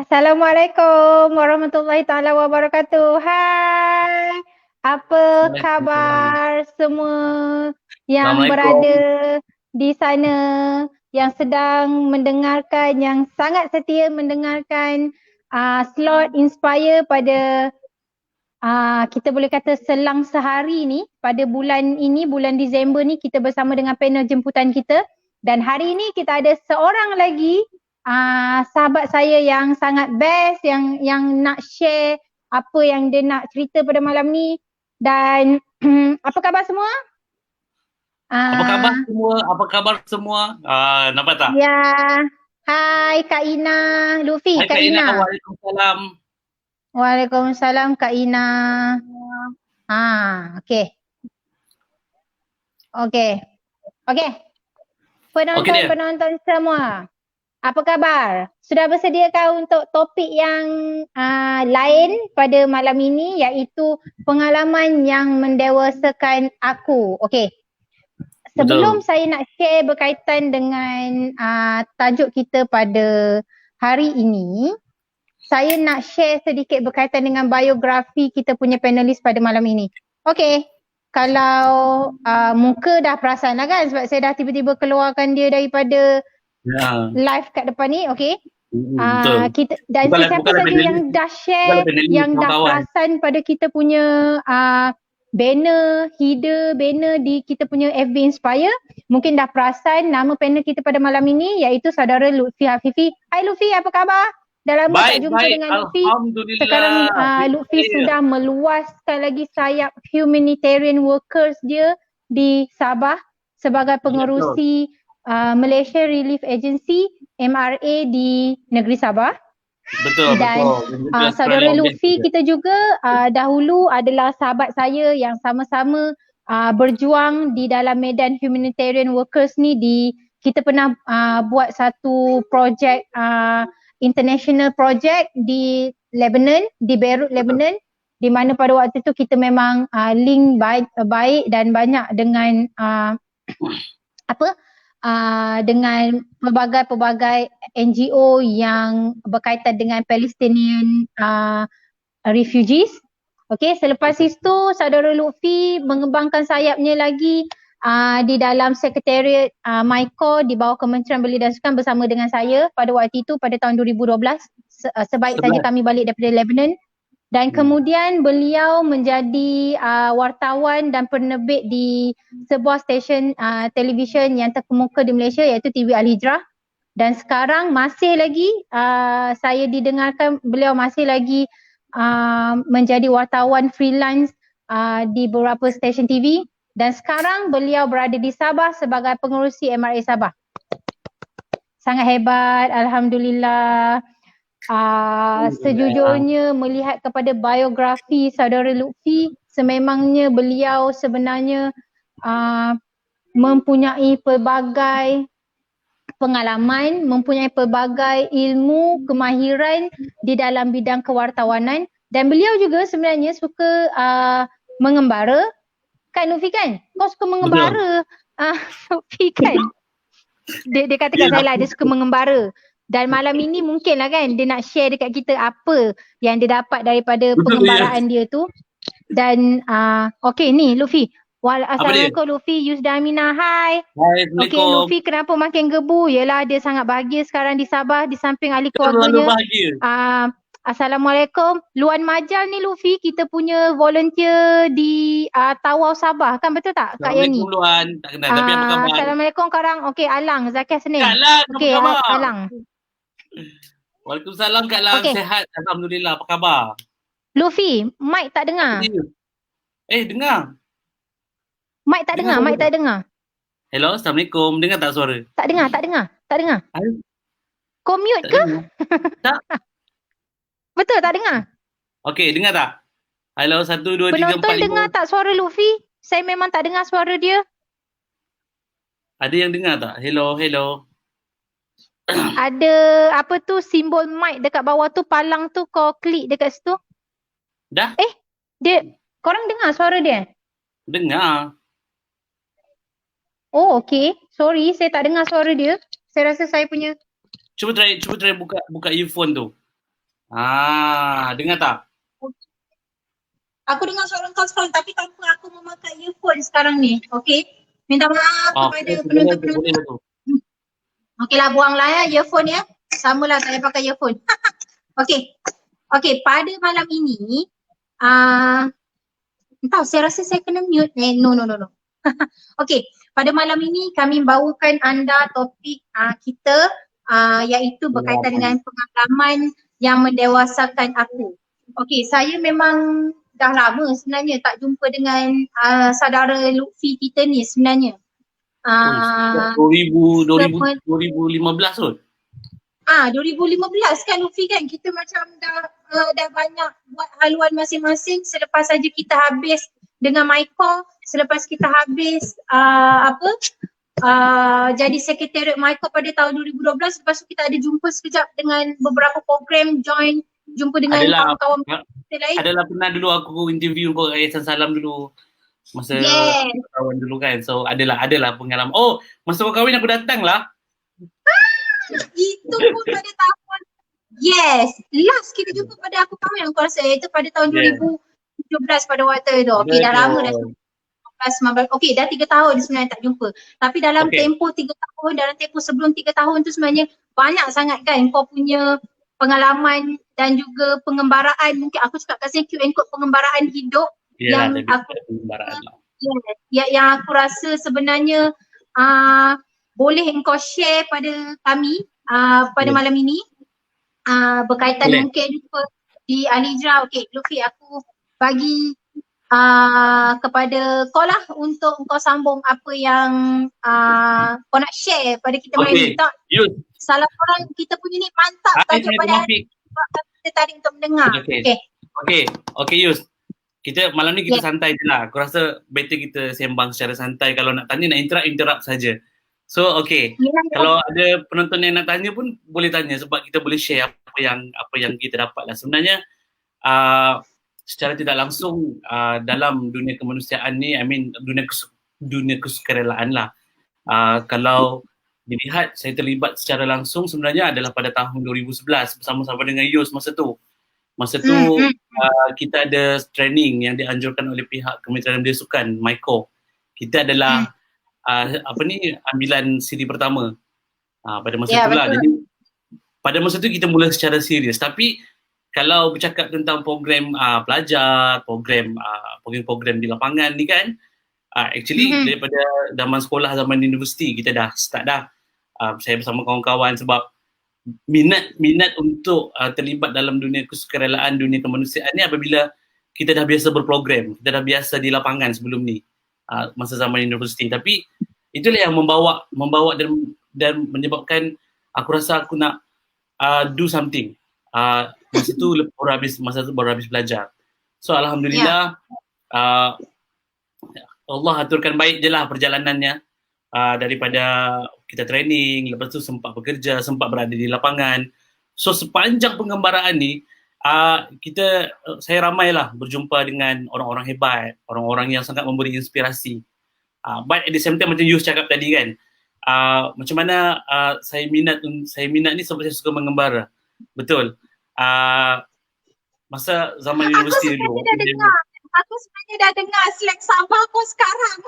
Assalamualaikum warahmatullahi taala wabarakatuh. Hai. Apa Waalaikumsalam. khabar semua yang Assalamualaikum. berada di sana, yang sedang mendengarkan, yang sangat setia mendengarkan slot Inspire pada kita boleh kata selang sehari ni, pada bulan ini, bulan Disember ni, kita bersama dengan panel jemputan kita. Dan hari ini kita ada seorang lagi sahabat saya yang sangat best, yang nak share apa yang dia nak cerita pada malam ni. Dan apa khabar semua? Apa khabar Ah, semua? Apa khabar semua? Nampak tak? ya, hai Kak Ina, Luffy, Hai Kak Kak Ina, Ina. Waalaikumsalam. Waalaikumsalam Kak Ina. Okey, okey, okey. Okey dia. Penonton-penonton semua, apa khabar? Sudah bersediakah untuk topik yang lain pada malam ini, iaitu pengalaman yang mendewasakan aku. Okey, sebelum Betul. saya nak share berkaitan dengan tajuk kita pada hari ini, saya nak share sedikit berkaitan dengan biografi kita punya panelis pada malam ini. Okey, kalau muka dah perasan lah kan, sebab saya dah tiba-tiba keluarkan dia daripada Ya. live kat depan ni. Okey. Betul. Kita dan sesiapa Bukanlah saja panelis. yang dah Bukanlah share, panelis, yang dah kawan-kawan. perasan pada kita punya banner, banner di kita punya FB Inspire, mungkin dah perasan nama panel kita pada malam ini iaitu saudara Lutfi Hafifi. Hai Lutfi, apa khabar? Dah lama tak Baik, jumpa baik. dengan Lutfi. Sekarang Alhamdulillah. Lutfi sudah meluaskan lagi sayap humanitarian workers dia di Sabah sebagai Betul. pengerusi Malaysia Relief Agency MRA di negeri Sabah. Betul, Dan betul. Dan juga saudara Australia Bank Lutfi juga. kita juga dahulu adalah sahabat saya yang sama-sama berjuang di dalam medan humanitarian workers ni. Kita pernah buat satu projek, international project di Lebanon, di Beirut, Betul. Lebanon, di mana pada waktu itu kita memang link baik dan banyak dengan apa dengan pelbagai-pelbagai NGO yang berkaitan dengan Palestinian refugees. Okey, selepas itu saudara Lutfi mengembangkan sayapnya lagi di dalam sekretariat MyCore di bawah Kementerian Belia dan Sukan bersama dengan saya pada waktu itu pada tahun 2012 sebaik saja 11. kami balik daripada Lebanon. Dan kemudian beliau menjadi wartawan dan penerbit di sebuah stesen televisyen yang terkemuka di Malaysia iaitu TV Al-Hijrah. Dan sekarang masih lagi saya didengarkan beliau masih lagi menjadi wartawan freelance di beberapa stesen TV. Dan sekarang beliau berada di Sabah sebagai pengerusi MRA Sabah. Sangat hebat, Alhamdulillah. Sejujurnya melihat kepada biografi saudara Lutfi, sememangnya beliau sebenarnya mempunyai pelbagai pengalaman, mempunyai pelbagai ilmu, kemahiran di dalam bidang kewartawanan, dan beliau juga sebenarnya suka mengembara. Kan Lutfi kan? Kau suka Betul. mengembara Lutfi kan? Dia kata kat saya lah dia suka mengembara. Dan malam ini mungkin lah kan dia nak share dekat kita apa yang dia dapat daripada Betul, ya. pengembaraan dia tu. Dan okey ni Lutfi. Apa dia? Assalamualaikum Lutfi, Yusda Aminah, hai. Hai, Okey Assalamualaikum. Lutfi, kenapa makin gebu? Yalah dia sangat bahagia sekarang di Sabah di samping ahli Terlalu keluarganya. bahagia. Assalamualaikum. Luan Majal ni Lutfi, kita punya volunteer di Tawau Sabah kan, betul tak Kak Yani? Assalamualaikum Luan. Tak kenal, tapi apa khabar? Assalamualaikum Karang. Okey Alang, Zakiah Kak Senin. Lang, apa Okey khabar? Alang. Waalaikumsalam Kak Lang, Okey, sehat. Alhamdulillah, apa khabar? Luffy, mic tak Apa dengar. dia? Dengar. Mic tak Dengar dengar, suara mic tak? tak dengar. Hello, Assalamualaikum. Dengar tak suara? Tak dengar, tak dengar, tak dengar. Hai, Kau mute tak ke? dengar. Tak? Betul tak dengar? Okey, dengar tak? Hello, 1, 2, 3, 4, Penonton 5. dengar tak suara Luffy? Saya memang tak dengar suara dia. Ada yang dengar tak? Hello, hello. Ada apa tu simbol mic dekat bawah tu, palang tu kau klik dekat situ. Dah? Korang dengar suara dia? Dengar. Oh okey, sorry saya tak dengar suara dia. Saya rasa saya punya Cuba try buka earphone tu. Dengar tak? Aku dengar suara kau sekarang tapi tanpa aku memakai earphone sekarang ni. Okey. Minta maaf kepada Okey, boleh tu, boleh penonton-penonton. tu. Okeylah, buanglah earphone ya. Samalah tak payah pakai earphone. Okey. Okey, pada malam ini entah saya rasa saya kena mute. No. Okey, pada malam ini kami bawakan anda topik kita iaitu berkaitan dengan pengalaman yang mendewasakan aku. Okey, saya memang dah lama sebenarnya tak jumpa dengan saudara Lutfi kita ni sebenarnya. Oi, sejak Uh, 2015 kot. 2015 kan Lutfi kan, kita macam dah banyak buat haluan masing-masing selepas saja kita habis dengan Maiko, selepas kita habis jadi sekretariat Maiko pada tahun 2012. Lepas tu kita ada jumpa sekejap dengan beberapa program, jumpa dengan Adalah kawan-kawan kita lain. adalah pernah dulu aku interview kau kat Yayasan Salam dulu. Masa kawan dulu kan. So adalah pengalaman. Oh, masa kau kahwin aku datang lah. Itu pun pada tahun last kita jumpa pada aku kahwin aku rasa, iaitu pada tahun 2017 pada waktu tu. Okey, dah lama dah. Okey, dah 3 tahun sebenarnya tak jumpa. Tapi dalam tempoh 3 tahun, dalam tempoh sebelum 3 tahun tu sebenarnya banyak sangat kan kau punya pengalaman dan juga pengembaraan. Mungkin aku cakap kat sini quote and quote pengembaraan hidup yang aku rasa sebenarnya boleh engkau share pada kami pada malam ini berkaitan mungkin juga di Al-Hijrah. Okey, Lutfi, aku bagi kepada kau lah untuk kau sambung apa yang kau nak share pada kita malam ni. Tak, salah orang kita punya ni mantap tajuk pada kita tadi untuk mendengar. Okey Yus. Kita malam ni kita santai je lah. Aku rasa better kita sembang secara santai. Kalau nak tanya, nak interrupt saja. So kalau ada penonton yang nak tanya pun boleh tanya, sebab kita boleh share apa yang kita dapat lah. Sebenarnya secara tidak langsung dalam dunia kemanusiaan ni, dunia kesukarelaan lah. Kalau dilihat, saya terlibat secara langsung sebenarnya adalah pada tahun 2011 bersama-sama dengan Yus masa tu. Kita ada training yang dianjurkan oleh pihak Kementerian Belia Sukan, Maiko. Kita adalah ambilan siri pertama pada masa itulah. Jadi pada masa tu kita mula secara serius. Tapi kalau bercakap tentang program pelajar, program di lapangan ni kan, actually daripada zaman sekolah, zaman universiti kita dah start dah. Saya bersama kawan-kawan sebab minat untuk terlibat dalam dunia kesukarelaan, dunia kemanusiaan ni apabila kita dah biasa berprogram, kita dah biasa di lapangan sebelum ni masa zaman universiti. Tapi itulah yang membawa dan menyebabkan aku rasa aku nak do something. Masa tu baru habis belajar. So alhamdulillah Allah aturkan baik je lah perjalanannya. Daripada kita training, lepas tu sempat bekerja, sempat berada di lapangan. So sepanjang pengembaraan ni saya ramailah berjumpa dengan orang-orang hebat, orang-orang yang sangat memberi inspirasi. But at the same time macam Yus cakap tadi kan, macam mana saya minat ni sebab saya suka mengembara. Betul. Masa zaman universiti dulu. Aku sebenarnya dah dengar slang Sabah kau sekarang.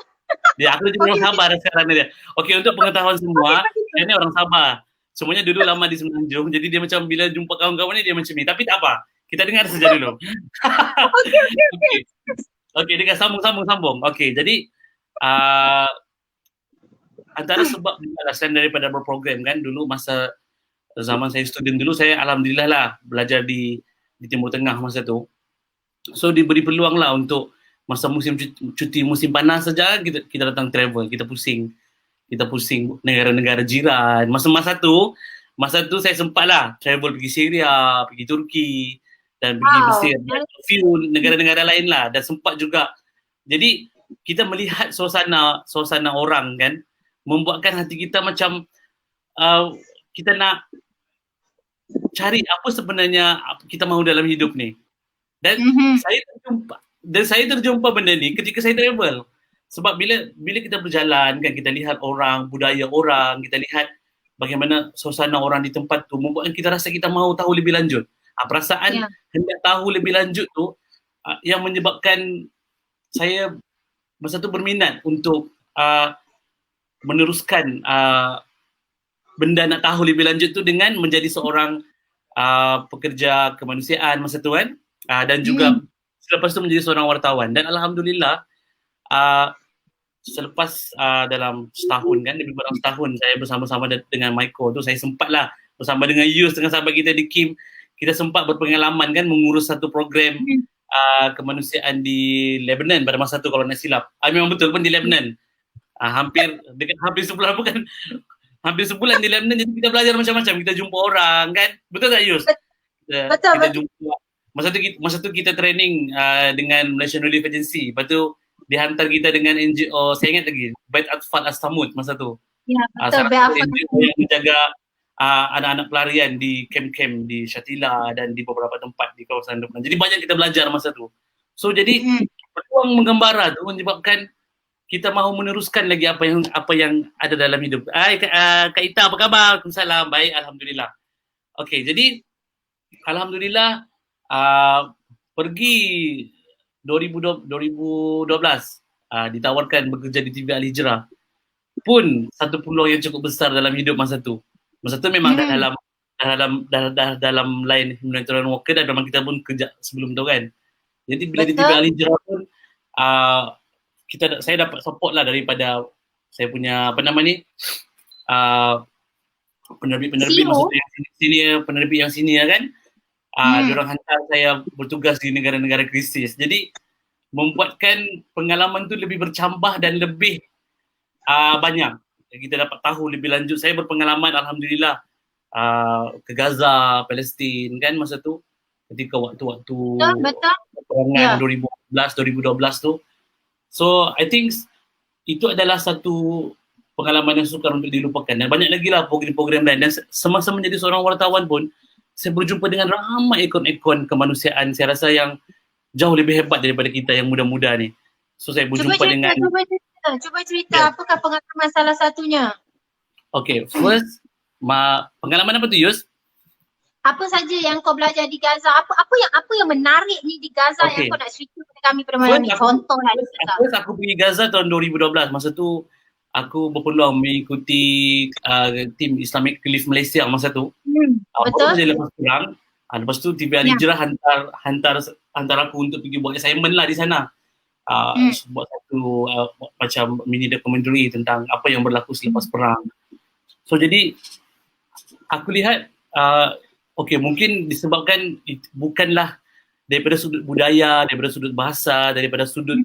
Aku jadi orang Sabah sekarang dia. Okey, untuk pengetahuan semua, saya ni orang Sabah. Semuanya dulu lama di Semenanjung, jadi dia macam bila jumpa kawan-kawan ni dia macam ni. Tapi tak apa, kita dengar saja dulu. Okey, dengar sambung. Okey, jadi antara sebab selain daripada berprogram kan, dulu masa zaman saya student dulu, saya alhamdulillah lah belajar di Timur Tengah masa tu. So diberi peluang lah untuk masa musim cuti musim panas saja kita datang travel, kita pusing negara-negara jiran. Masa tu saya sempatlah travel pergi Syria, pergi Turki dan pergi Mesir, dan few negara-negara lain lah, dan sempat juga. Jadi kita melihat suasana orang kan, membuatkan hati kita macam kita nak cari apa sebenarnya kita mahu dalam hidup ni. Dan saya terjumpa benda ni ketika saya travel. Sebab bila kita berjalan kan, kita lihat orang, budaya orang, kita lihat bagaimana suasana orang di tempat tu, membuatkan kita rasa kita mahu tahu lebih lanjut. Perasaan hendak tahu lebih lanjut tu yang menyebabkan saya masa tu berminat untuk meneruskan benda nak tahu lebih lanjut tu dengan menjadi seorang pekerja kemanusiaan masa tu kan, dan juga selepas tu menjadi seorang wartawan. Dan alhamdulillah selepas dalam setahun kan, lebih kurang setahun saya bersama-sama dengan Maiko tu, saya sempatlah bersama dengan Yus, dengan sahabat kita di Kim, kita sempat berpengalaman kan mengurus satu program kemanusiaan di Lebanon pada masa tu kalau nak silap. Memang betul pun di Lebanon. Hampir sebulan, bukan hampir sebulan di Lebanon, jadi kita belajar macam-macam, kita jumpa orang kan. Betul tak Yus? Kita jumpa. Masa tu kita training dengan Malaysian Relief Agency. Lepas tu dihantar kita dengan NGO, saya ingat lagi, Bait Atfal Astamud masa tu. Ya, betul. NGO yang menjaga anak-anak pelarian di kem-kem di Shatila dan di beberapa tempat di kawasan Lebanon. Jadi banyak kita belajar masa tu. So jadi peluang menggembara tu menyebabkan kita mahu meneruskan lagi apa yang ada dalam hidup. Kak Ita, apa khabar? Waalaikumsalam. Baik, alhamdulillah. Okey, jadi alhamdulillah pergi 2012 ditawarkan bekerja di TV Al-Hijrah. Pun satu peluang yang cukup besar dalam hidup masa tu. Masa tu memang dalam line humanitarian worker, dan memang kita pun kerja sebelum tu kan. Jadi bila di TV Al-Hijrah pun saya dapat support lah daripada saya punya penerbit masa tu yang senior, penerbit yang senior kan. Diorang hantar saya bertugas di negara-negara krisis. Jadi membuatkan pengalaman tu lebih bercambah dan lebih banyak. Kita dapat tahu lebih lanjut. Saya berpengalaman alhamdulillah ke Gaza, Palestin kan masa tu, ketika waktu-waktu peperangan 2011-2012 tu. So I think itu adalah satu pengalaman yang sukar untuk dilupakan, dan banyak lagi lah program-program lain. Dan semasa menjadi seorang wartawan pun saya berjumpa dengan ramai ikon-ikon kemanusiaan, saya rasa yang jauh lebih hebat daripada kita yang muda-muda ni. So saya berjumpa dengan Cuba cerita apakah pengalaman salah satunya? Okay, first pengalaman apa tu Yus? Apa saja yang kau belajar di Gaza? Apa yang menarik ni di Gaza yang kau nak cerita kepada kami pada malam ni? Contohlah. Aku pergi Gaza tahun 2012. Masa tu aku berpeluang mengikuti tim Islamic Relief Malaysia masa tu. Betul. Lepas perang, lepas tu TV Al-Hijrah hantar aku untuk pergi buat assignment lah di sana. Buat satu macam mini documentary tentang apa yang berlaku selepas perang. So jadi aku lihat mungkin disebabkan bukanlah daripada sudut budaya, daripada sudut bahasa, daripada sudut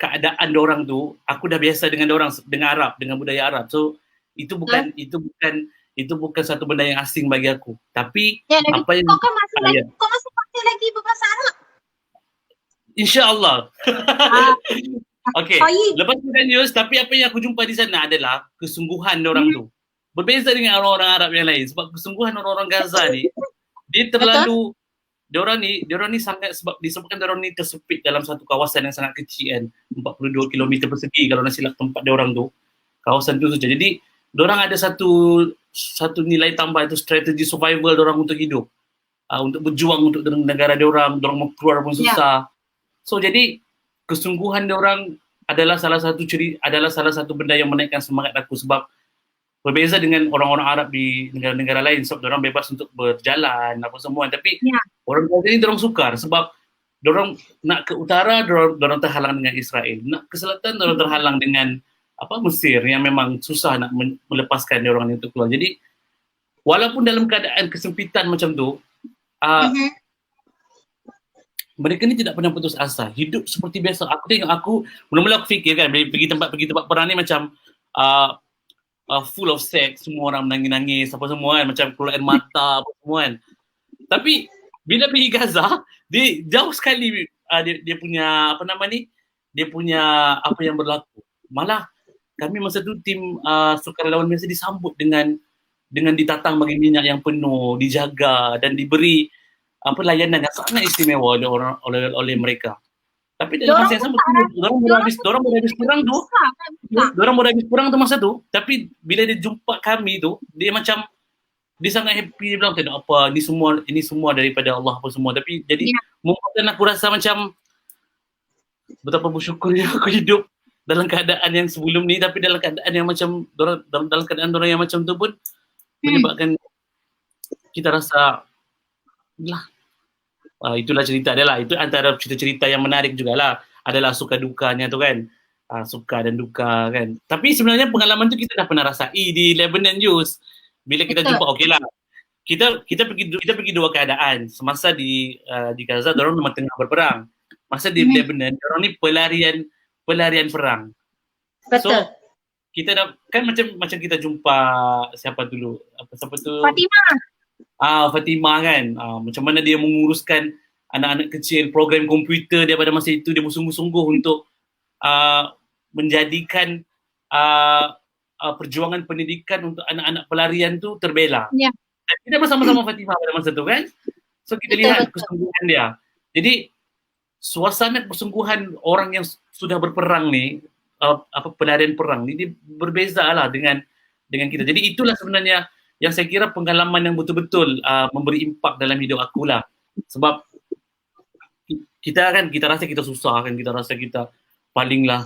keadaan diorang tu, aku dah biasa dengan diorang, dengan Arab, dengan budaya Arab. So itu bukan satu benda yang asing bagi aku. Tapi apa yang kau masih pakai lagi berbahasa Arab? InsyaAllah. Okay. Lepas tu kan Yus, tapi apa yang aku jumpa di sana adalah kesungguhan diorang tu. Berbeza dengan orang-orang Arab yang lain, sebab kesungguhan orang-orang Gaza ni, dia terlalu, diorang ni sangat, sebab disebabkan diorang ni tersepit dalam satu kawasan yang sangat kecil kan, 42 km persegi kalau nak silap tempat diorang tu, kawasan tu saja. Jadi diorang ada satu nilai tambah, itu strategi survival diorang untuk hidup, untuk berjuang untuk negara diorang mau keluar pun susah. So jadi kesungguhan diorang adalah salah satu benda yang menaikkan semangat aku, sebab berbeza dengan orang-orang Arab di negara-negara lain, sebab diorang bebas untuk berjalan apa semua, tapi orang Gaza ni diorang sukar sebab diorang nak ke utara, diorang terhalang dengan Israel, nak ke selatan diorang terhalang dengan Mesir, yang memang susah nak melepaskan diorang ni untuk keluar. Jadi walaupun dalam keadaan kesempitan macam tu, mereka ni tidak pernah putus asa, hidup seperti biasa. Mula-mula aku fikir kan, pergi tempat perang ni macam full of sex, semua orang menangis-nangis apa semua kan, macam keluar air mata apa semua kan. Tapi bila pergi Gaza, dia jauh sekali dia punya dia punya apa yang berlaku. Malah kami masa tu tim sukarelawan biasa disambut dengan ditatang bagi minyak yang penuh, dijaga dan diberi layanan yang sangat istimewa oleh mereka. Tapi dalam masa yang sama, dorang boleh habis perang tu masa tu, tapi bila dia jumpa kami tu, dia macam dia sangat happy, dia bilang tak ada apa, ini semua daripada Allah apa semua. Tapi jadi membuatkan aku rasa macam betapa bersyukurnya aku hidup dalam keadaan yang sebelum ni, tapi dalam keadaan yang macam dalam keadaan orang yang macam tu pun menyebabkan kita rasa lah, itulah cerita dia lah. Itu antara cerita-cerita yang menarik jugalah, adalah suka dukanya tu kan, suka dan duka kan. Tapi sebenarnya pengalaman tu kita dah pernah rasai di Lebanon News bila kita jumpa. Okey lah, kita pergi dua keadaan. Semasa di Gaza, orang memang tengah berperang. Masa di Lebanon, orang ni pelarian perang. Betul. So kita dah kan macam kita jumpa siapa dulu? Siapa tu? Fatimah kan. Macam mana dia menguruskan anak-anak kecil, program komputer dia pada masa itu, dia bersungguh-sungguh untuk menjadikan perjuangan pendidikan untuk anak-anak pelarian tu terbela. Ya. Dan kita bersama-sama Fatimah pada masa tu kan. So kita lihat kesungguhan dia. Jadi suasana kesungguhan orang yang sudah berperang ni, pelarian perang ni, dia berbeza lah dengan kita. Jadi itulah sebenarnya yang saya kira pengalaman yang betul-betul memberi impak dalam hidup aku lah. Sebab kita rasa kita susah kan, kita rasa kita paling lah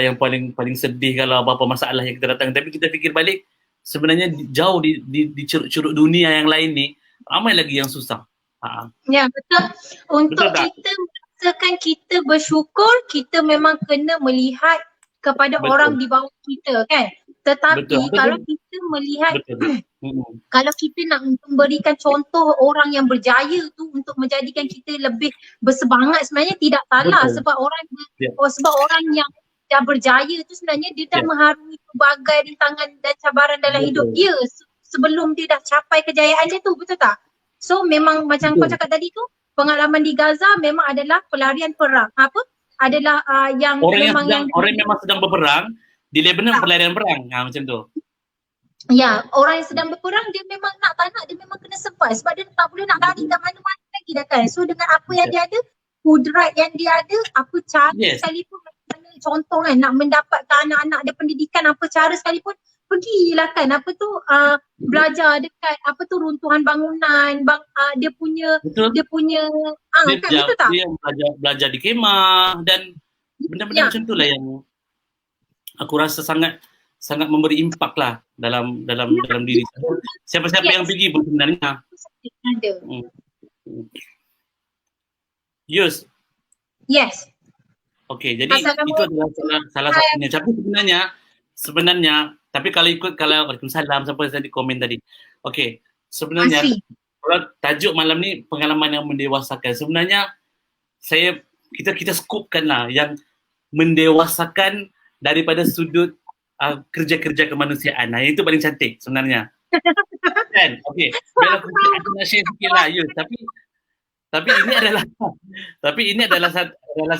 yang paling sedih kalau apa-apa masalah yang kita datang. Tapi kita fikir balik, sebenarnya jauh di curug dunia yang lain ni ramai lagi yang susah. Ya, betul. Untuk betul kita merasakan kita bersyukur, kita memang kena melihat kepada orang di bawah kita kan. Tetapi kalau kita melihat kalau kita nak memberikan contoh orang yang berjaya tu untuk menjadikan kita lebih bersemangat, sebenarnya tidak salah. Sebab orang yang dah berjaya tu sebenarnya dia dah mengharungi pelbagai rintangan dan cabaran dalam hidup dia sebelum dia dah capai kejayaan dia tu, betul tak? So memang macam kau cakap tadi tu, pengalaman di Gaza memang adalah pelarian perang. Adalah yang orang yang memang sedang berperang di Lebanon, pelarian perang. Macam tu. Ya, orang yang sedang berperang dia memang nak tak nak, dia memang kena survive sebab dia tak boleh nak lari kat mana-mana lagi dah kan. So dengan apa yang dia ada, kudrat yang dia ada, apa cara sekalipun, contoh kan, nak mendapatkan anak-anak dia pendidikan, apa cara sekalipun, pergilah kan, belajar dekat runtuhan bangunan, dia punya betul tak? Dia belajar di kemah dan benda-benda macam tu lah yang aku rasa sangat memberi impak lah dalam diri saya. Siapa-siapa yang pergi pun sebenarnya. Yes. Okey, jadi itu adalah salah satunya. Tapi sebenarnya tapi kalau Waalaikumsalam sampai tadi komen tadi. Okey, sebenarnya tajuk malam ni pengalaman yang mendewasakan. Sebenarnya kita skupkan lah yang mendewasakan daripada sudut kerja-kerja kemanusiaan. Yang itu paling cantik sebenarnya. Kan? Okey. Biar aku nak share sikit lah. Tapi ini adalah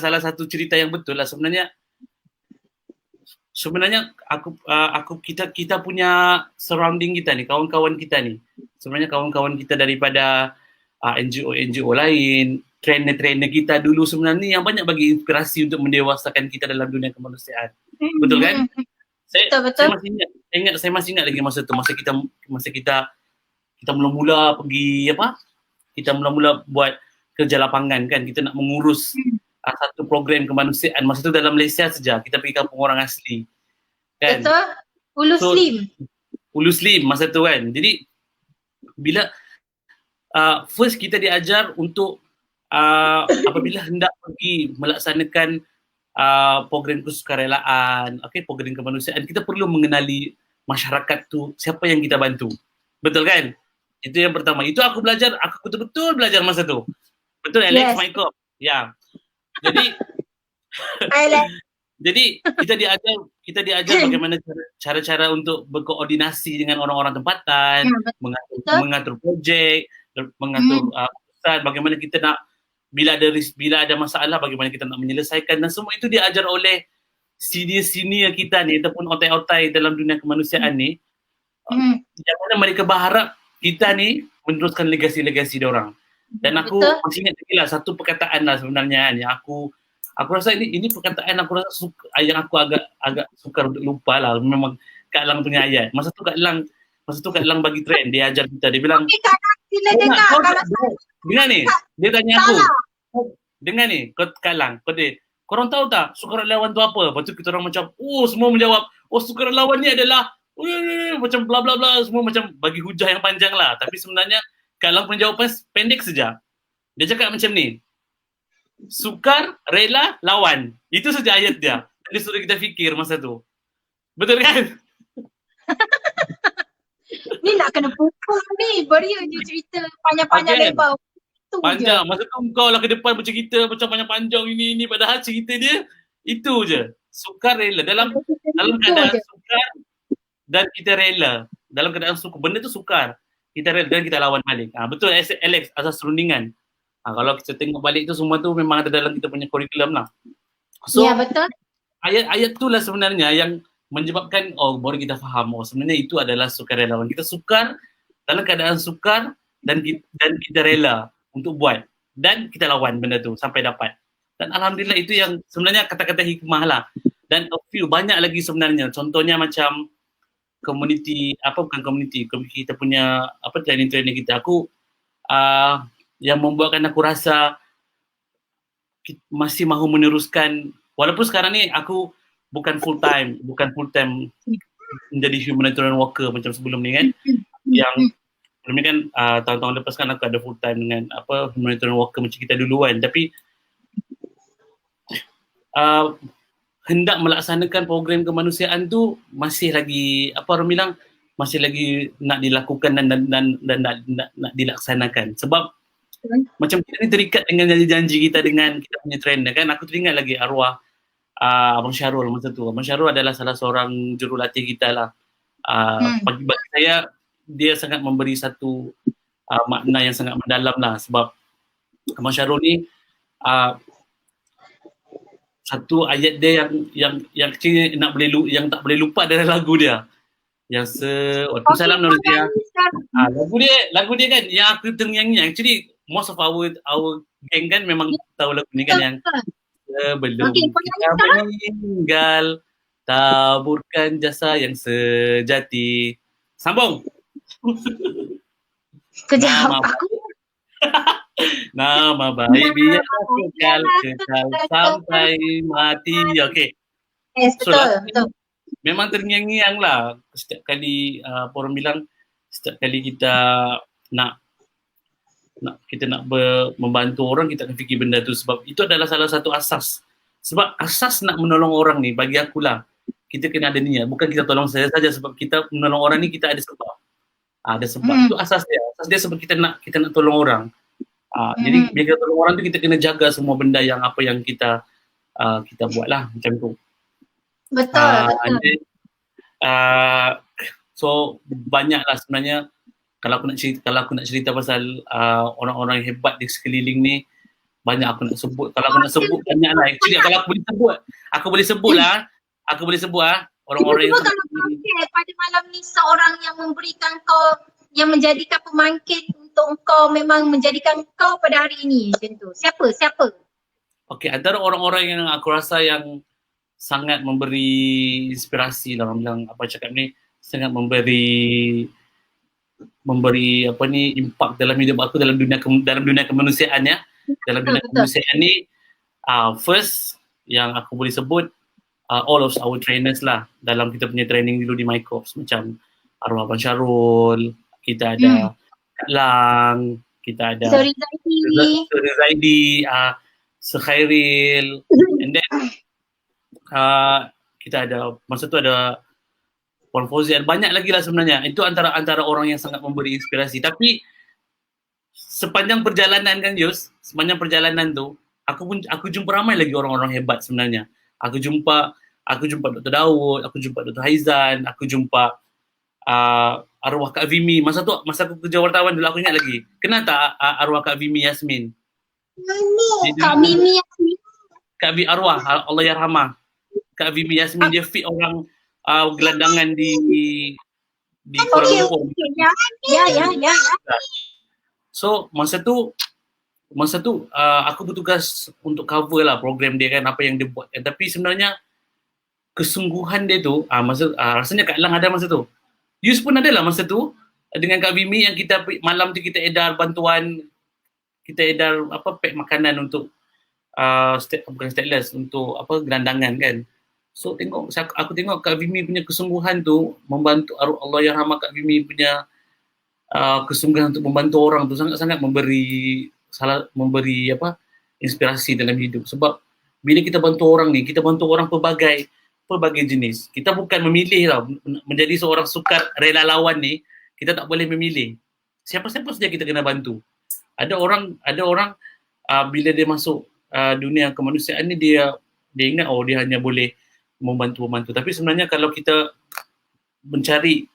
salah satu cerita yang betul lah sebenarnya. Kita punya surrounding kita ni, kawan-kawan kita ni, sebenarnya kawan-kawan kita daripada NGO lain, trainer-trainer kita dulu sebenarnya yang banyak bagi inspirasi untuk mendewasakan kita dalam dunia kemanusiaan. Betul kan? Saya masih ingat lagi masa tu, masa kita mula-mula pergi kita mula-mula buat kerja lapangan kan, kita nak mengurus satu program kemanusiaan. Masa tu dalam Malaysia saja, kita pergi kampung orang asli kan. Betul. Ulu Slim masa tu kan. Jadi bila first kita diajar untuk apabila hendak pergi melaksanakan program kesukarelaan, program kemanusiaan, kita perlu mengenali masyarakat tu, siapa yang kita bantu. Betul kan? Itu yang pertama. Itu aku betul-betul belajar masa tu. Betul Alex, Michael? Ya. Jadi kita diajar bagaimana cara-cara untuk berkoordinasi dengan orang-orang tempatan, mengatur projek, mengatur urusan, bagaimana kita nak bila ada masalah bagaimana kita nak menyelesaikan, dan semua itu diajar oleh senior kita ni ataupun otai-otai dalam dunia kemanusiaan ni. Yang mana mereka berharap kita ni meneruskan legasi-legasi diorang. Dan aku masih ingat lagi lah satu perkataan lah sebenarnya yang aku rasa ini perkataan aku rasa yang aku agak sukar untuk lupa lah. Memang Kak Lang punya ayat. Masa tu Kak Lang Masa tu Kak Lang bagi trend, dia ajar kita, dia bilang, Okey Kak Lang, sila "Kau nak, dengar. kau Kalau nak, dengar ni, dia tanya aku, salah. dengar ni, Kak Lang, korang tahu tak sukarelawan tu apa?" Lepas tu kita orang macam, semua menjawab, sukarelawan ni adalah macam bla bla bla, semua macam bagi hujah yang panjang lah. Tapi sebenarnya Kak Lang punya jawapan pendek saja. Dia cakap macam ni, sukar, rela, lawan. Itu saja ayat dia. Dia suruh kita fikir masa tu. Betul kan? Ni nak kena pukul ni. Beri je cerita panjang-panjang Okay. lebar. Tu Panjang. je. Masa tu kau lah ke depan bercerita macam panjang-panjang ini. Padahal cerita dia itu je. Sukar, rela. Dalam keadaan sukar dan kita rela. Dalam keadaan sukar. Benda tu sukar. Kita rela dan kita lawan balik. Betul Alex, asas rundingan. Kalau kita tengok balik tu semua tu memang ada dalam kita punya kurikulum lah. So, Ya, betul. ayat-ayat tu lah sebenarnya yang menyebabkan baru kita faham sebenarnya itu adalah sukarelawan. Kita sukar dalam keadaan sukar dan kita rela untuk buat dan kita lawan benda tu sampai dapat. Dan alhamdulillah itu yang sebenarnya kata-kata hikmah lah. Dan banyak lagi sebenarnya. Contohnya macam kita punya training kita. Aku yang membuatkan aku rasa masih mahu meneruskan, walaupun sekarang ni aku bukan full time menjadi humanitarian worker macam sebelum ni kan. Yang sebelum ni kan tahun-tahun lepas kan aku ada full time dengan humanitarian worker macam kita dulu kan. Tapi hendak melaksanakan program kemanusiaan tu masih lagi masih lagi nak dilakukan dan nak dilaksanakan. Sebab macam kita ni terikat dengan janji-janji kita dengan kita punya trainer kan. Aku teringat lagi arwah Abang Syarul masa tu. Abang Syarul adalah salah seorang jurulatih kita lah. Bagi saya dia sangat memberi satu makna yang sangat mendalam lah. Sebab Abang Syarul ni satu ayat dia yang yang tak boleh lupa adalah lagu dia. Yang Salam Nursia. Lagu dia kan yang aku ternyanyi. Actually most of our gang kan memang tahu lagu ni kan yang sebelum kita meninggal taburkan jasa yang sejati. Sambung. Kejap aku. Nama baik biar kekal sampai mati. Okey. Yes, betul. Memang terngiang-ngiang lah setiap kali orang bilang setiap kali kita nak membantu orang, kita akan fikir benda tu sebab itu adalah salah satu asas. Sebab asas nak menolong orang ni bagi akulah kita kena ada niat. Bukan kita tolong saya saja sebab kita menolong orang ni kita ada sebab. Ada sebab. Itu asas dia. Asas dia sebab kita nak tolong orang. Jadi bila kita tolong orang tu kita kena jaga semua benda yang apa yang kita buat lah macam tu. Betul. Jadi, so banyaklah sebenarnya kalau aku nak cerita pasal orang-orang yang hebat di sekeliling ni, banyak aku nak sebut. Kalau aku nak sebut banyak lah. Actually kalau aku boleh sebut orang-orang yang pada malam ni seorang yang memberikan kau, yang menjadikan pemangkin untuk kau, memang menjadikan kau pada hari ini macam tu. Siapa? Okey, antara orang-orang yang aku rasa yang sangat memberi inspirasi lah, orang bilang sangat memberi impak dalam hidup aku dalam dunia kemanusiaan ya. Dalam dunia kemanusiaan ni first yang aku boleh sebut all of our trainers lah dalam kita punya training dulu di MyCorps, macam arwah Abang Syarul, kita ada Kak Lang, kita ada Suri Zaidi, Sekhairil, and then kita ada masa tu ada Puan Fauzian, banyak lagi lah sebenarnya. Itu antara orang yang sangat memberi inspirasi. Tapi sepanjang perjalanan kan Yus, sepanjang perjalanan tu aku jumpa ramai lagi orang-orang hebat sebenarnya. Aku jumpa Dr. Daud, aku jumpa Dr. Haizan, aku jumpa arwah Kak Vimi. Masa aku kerja wartawan dulu aku ingat lagi. Kenal tak arwah Kak Vimi Yasmin? Kak Vimi Yasmin. Kak Vimi arwah Allah yarhamah. Kak Vimi Yasmin dia fit orang gelandangan di Kuala Lumpur. Ya. So masa tu aku bertugas untuk cover lah program dia kan, apa yang dia buat. Tapi sebenarnya kesungguhan dia tu rasanya Kak Lang ada masa tu. Yus pun ada lah masa tu dengan Kak Vimi yang kita malam tu kita edar bantuan, kita edar pack makanan untuk bukan stateless, untuk gelandangan kan. So aku tengok Kak Vimi punya kesungguhan tu membantu, Allah yarhamah Kak Vimi punya kesungguhan untuk membantu orang tu sangat-sangat memberi inspirasi dalam hidup. Sebab bila kita bantu orang ni, kita bantu orang pelbagai jenis. Kita bukan memilih tau. Menjadi seorang sukar relawan ni, kita tak boleh memilih. Siapa-siapa saja kita kena bantu. Ada orang bila dia masuk dunia kemanusiaan ni, dia ingat dia hanya boleh membantu. Tapi sebenarnya kalau kita mencari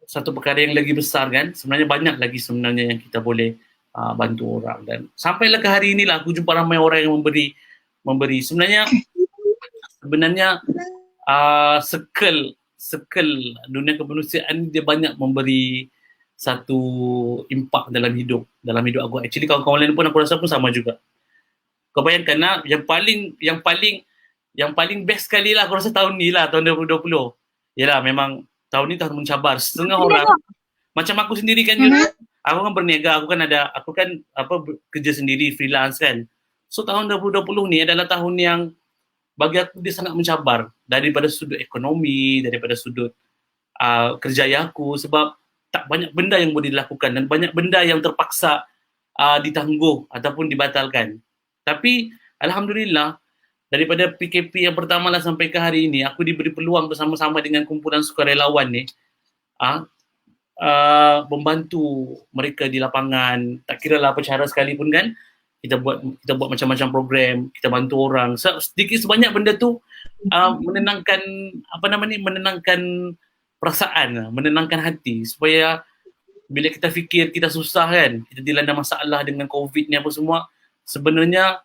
satu perkara yang lagi besar kan, sebenarnya banyak lagi sebenarnya yang kita boleh bantu orang. Dan sampailah ke hari inilah aku jumpa ramai orang yang memberi. Sebenarnya circle dunia kemanusiaan dia banyak memberi satu impak dalam hidup aku. Actually kawan-kawan lain pun aku rasa pun sama juga. Kau bayangkan yang paling best sekali lah aku rasa tahun ni lah, tahun 2020. Yalah memang tahun ni tahun mencabar. Setengah orang macam aku sendiri kan, aku kan berniaga, aku kan kerja sendiri, freelance kan. So tahun 2020 ni adalah tahun yang bagi aku dia sangat mencabar daripada sudut ekonomi, daripada sudut kerjaya aku, sebab tak banyak benda yang boleh dilakukan dan banyak benda yang terpaksa ditangguh ataupun dibatalkan. Tapi alhamdulillah daripada PKP yang pertama lah sampai ke hari ini, aku diberi peluang bersama-sama dengan kumpulan sukarelawan ni membantu mereka di lapangan. Tak kira lah apa cara sekalipun kan, kita buat macam-macam program, kita bantu orang. Sedikit sebanyak benda tu menenangkan perasaan, menenangkan hati, supaya bila kita fikir kita susah kan, kita dilanda masalah dengan COVID ni apa semua, sebenarnya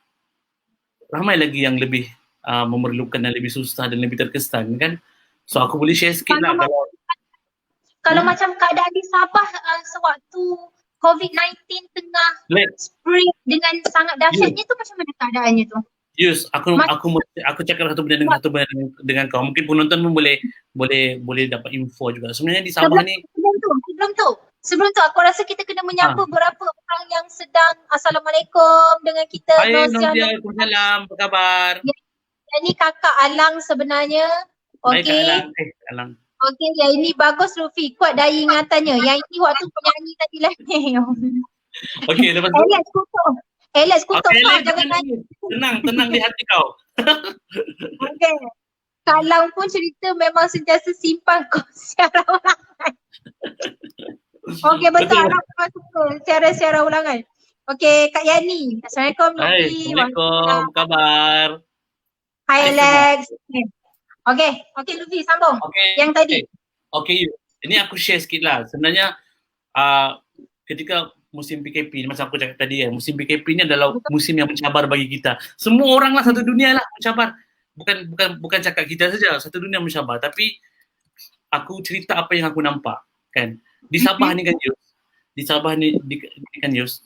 ramai lagi yang lebih memerlukan dan lebih susah dan lebih terkesan kan. So aku boleh share sikit lah kalau macam keadaan di Sabah sewaktu COVID-19 tengah spread dengan sangat dahsyatnya tu, macam mana keadaannya tu? Yes, aku cakap satu benda dengan kau. Mungkin penonton pun boleh dapat info juga. Sebenarnya di Sabah ni sebelum tu aku rasa kita kena menyapa beberapa orang yang sedang Assalamualaikum dengan kita. Hai Nozia, Waalaikumsalam, apa khabar? Ini kakak Alang sebenarnya. Okey. Alang. Okey, yang ini bagus Luffy, kuat daya ingatannya. Yang ini waktu penyanyi tadi lah. Okey, lepas tu Alex kutuk okay, kau, jangan nanya. Tenang di hati kau. Okey. Kak Lang pun cerita memang sentiasa simpan kau siaran ulangan. Okey, betul. Alang memang suka siaran ulangan. Okey, Kak Yani. Assalamualaikum Luffy. Assalamualaikum, apa khabar? Hai Alex. Okey Luffy, sambung. Yang tadi. Okey, ini aku share sikit lah. Sebenarnya ketika musim PKP, macam aku cakap tadi kan, musim PKP ni adalah musim yang mencabar bagi kita. Semua orang lah, satu dunia lah mencabar. Bukan cakap kita saja, satu dunia mencabar. Tapi aku cerita apa yang aku nampak kan. Di Sabah ni kan Yus,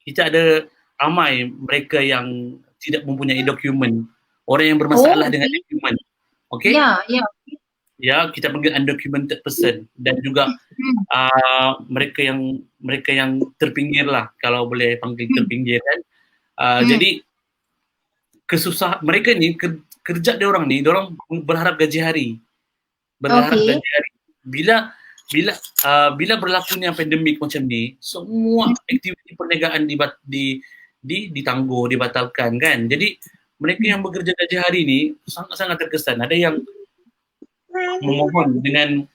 kita ada ramai mereka yang tidak mempunyai dokumen. Orang yang bermasalah dengan dokumen. Okay? Ya, kita panggil undocumented person, dan juga mereka yang terpinggir lah, kalau boleh panggil terpinggir kan. Jadi mereka ni kerja dia orang berharap gaji hari. Gaji hari. Bila berlakunya pandemik macam ni, semua aktiviti perniagaan ditangguh, dibatalkan kan. Jadi mereka yang bekerja gaji hari ni sangat-sangat terkesan. Ada yang memohon dengan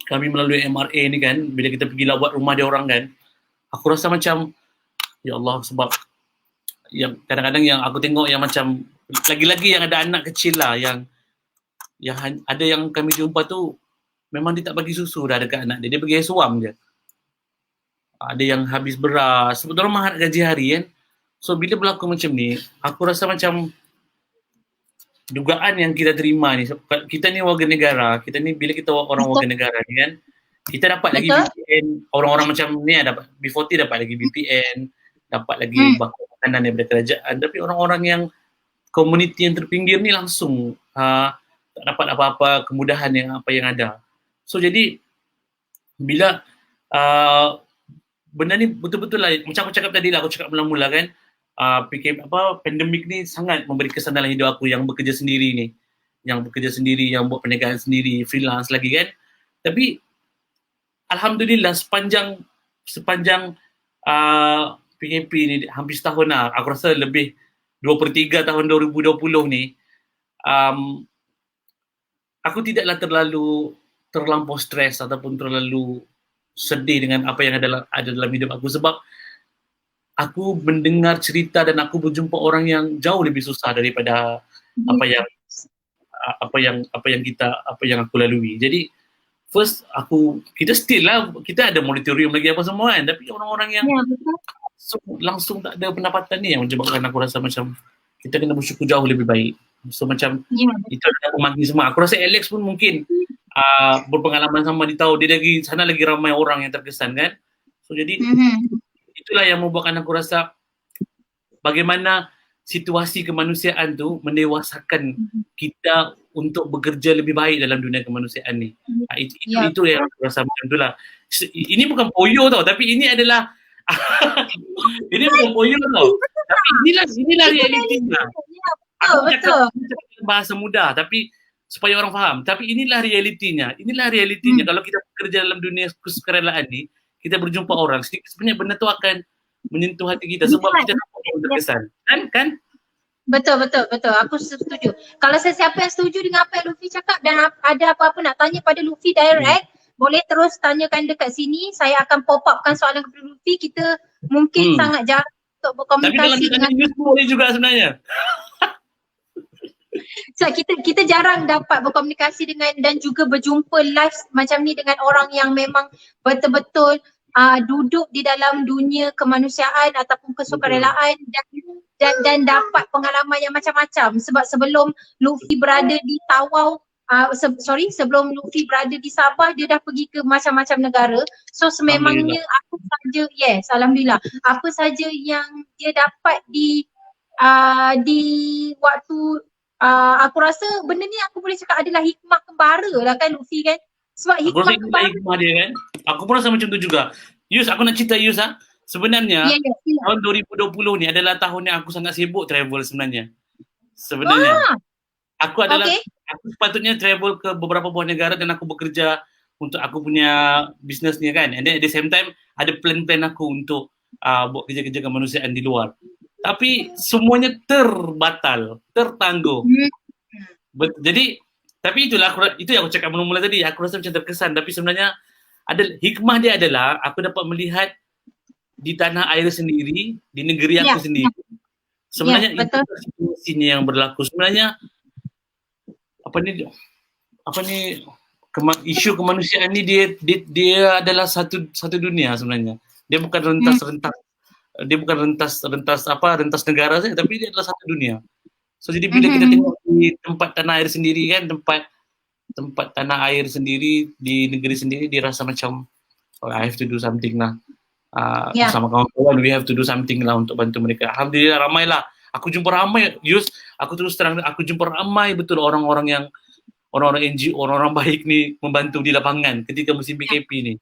kami melalui MRA ni kan, bila kita pergi lawat rumah dia orang kan, aku rasa macam ya Allah, sebab yang kadang-kadang yang aku tengok yang macam lagi-lagi yang ada anak kecil lah, yang ada yang kami jumpa tu memang dia tak bagi susu dah dekat anak dia bagi air suam je. Ada yang habis beras sebab diorang mengharap gaji hari kan. So bila berlaku macam ni, aku rasa macam dugaan yang kita terima ni, kita ni warga negara, kita ni bila kita orang warga negara ni kan, kita dapat lagi VPN, orang-orang macam ni dapat B40 dapat lagi VPN, dapat lagi makanan daripada kerajaan. Tapi orang-orang yang komuniti yang terpinggir ni langsung tak dapat apa-apa kemudahan yang ada. So jadi bila benda ni betul-betul lah, macam aku cakap tadi lah, aku cakap mula-mula kan, pandemik ni sangat memberi kesan dalam hidup aku yang bekerja sendiri ni, yang buat perniagaan sendiri, freelance lagi kan. Tapi alhamdulillah sepanjang PKP ni hampir setahun lah, aku rasa lebih 2/3 tahun 2020 ni, aku tidaklah terlampau stres ataupun terlalu sedih dengan apa yang ada dalam hidup aku, sebab aku mendengar cerita dan aku berjumpa orang yang jauh lebih susah daripada apa yang aku lalui. Jadi first kita ada moratorium lagi apa semua kan, tapi orang-orang yang langsung tak ada pendapatan ni yang menyebabkan aku rasa macam kita kena bersyukur jauh lebih baik. So macam itu adalah pemagi semua. Aku rasa Alex pun mungkin berpengalaman sama, dia tahu dia sana lagi ramai orang yang terkesan kan. So jadi itulah yang membuatkan aku rasa bagaimana situasi kemanusiaan tu mendewasakan kita untuk bekerja lebih baik dalam dunia kemanusiaan ni. Itu yang aku rasa macam itulah. Ini bukan poyo tau, tapi ini adalah ini bukan poyo tau. Tapi inilah realitinya. Aku cakap bahasa mudah tapi supaya orang faham. Tapi inilah realitinya. Kalau kita bekerja dalam dunia kesukarelaan ni, kita berjumpa orang, sebenarnya benda tu akan menyentuh hati kita sebab kita nampak terkesan. Kan? Betul. Aku setuju. Kalau sesiapa yang setuju dengan apa yang Luffy cakap dan ada apa-apa nak tanya pada Luffy direct, boleh terus tanyakan dekat sini. Saya akan pop upkan soalan kepada Luffy. Kita mungkin sangat jarang untuk berkomunikasi dengan boleh juga sebenarnya. So, kita jarang dapat berkomunikasi dengan dan juga berjumpa live macam ni dengan orang yang memang betul-betul duduk di dalam dunia kemanusiaan ataupun kesukarelaan dan dapat pengalaman yang macam-macam. Sebab sebelum Luffy berada di Tawau, sebelum Luffy berada di Sabah, dia dah pergi ke macam-macam negara. So sememangnya alhamdulillah, apa saja yang dia dapat di waktu aku rasa benda ni aku boleh cakap adalah hikmah kembara lah kan Luffy kan. Sebab hikmah dia kan. Aku pun rasa macam tu juga. Yus, aku nak cerita Yus sebenarnya tahun 2020 ni adalah tahun yang aku sangat sibuk travel sebenarnya. Aku sepatutnya travel ke beberapa buah negara dan aku bekerja untuk aku punya bisnes ni kan. And then at the same time ada plan-plan aku untuk buat kerja-kerja kemanusiaan di luar. Tapi semuanya tertangguh. Jadi tapi itulah itu yang aku cakap mula-mula tadi, aku rasa macam terkesan, tapi sebenarnya ada hikmah dia adalah aku dapat melihat di tanah air sendiri, di negeri aku sendiri. Sebenarnya itu situasinya yang berlaku. Sebenarnya isu kemanusiaan ni dia adalah satu dunia sebenarnya. Dia bukan rentas negara saja, tapi dia adalah satu dunia. So jadi bila kita tengok di tempat tanah air sendiri kan, tempat tanah air sendiri di negeri sendiri, dia rasa macam I have to do something lah. Bersama kawan-kawan we have to do something lah untuk bantu mereka. Alhamdulillah ramailah. Aku jumpa ramai, aku terus terang, aku jumpa ramai betul orang-orang NGO, orang-orang baik ni membantu di lapangan ketika musim PKP ni.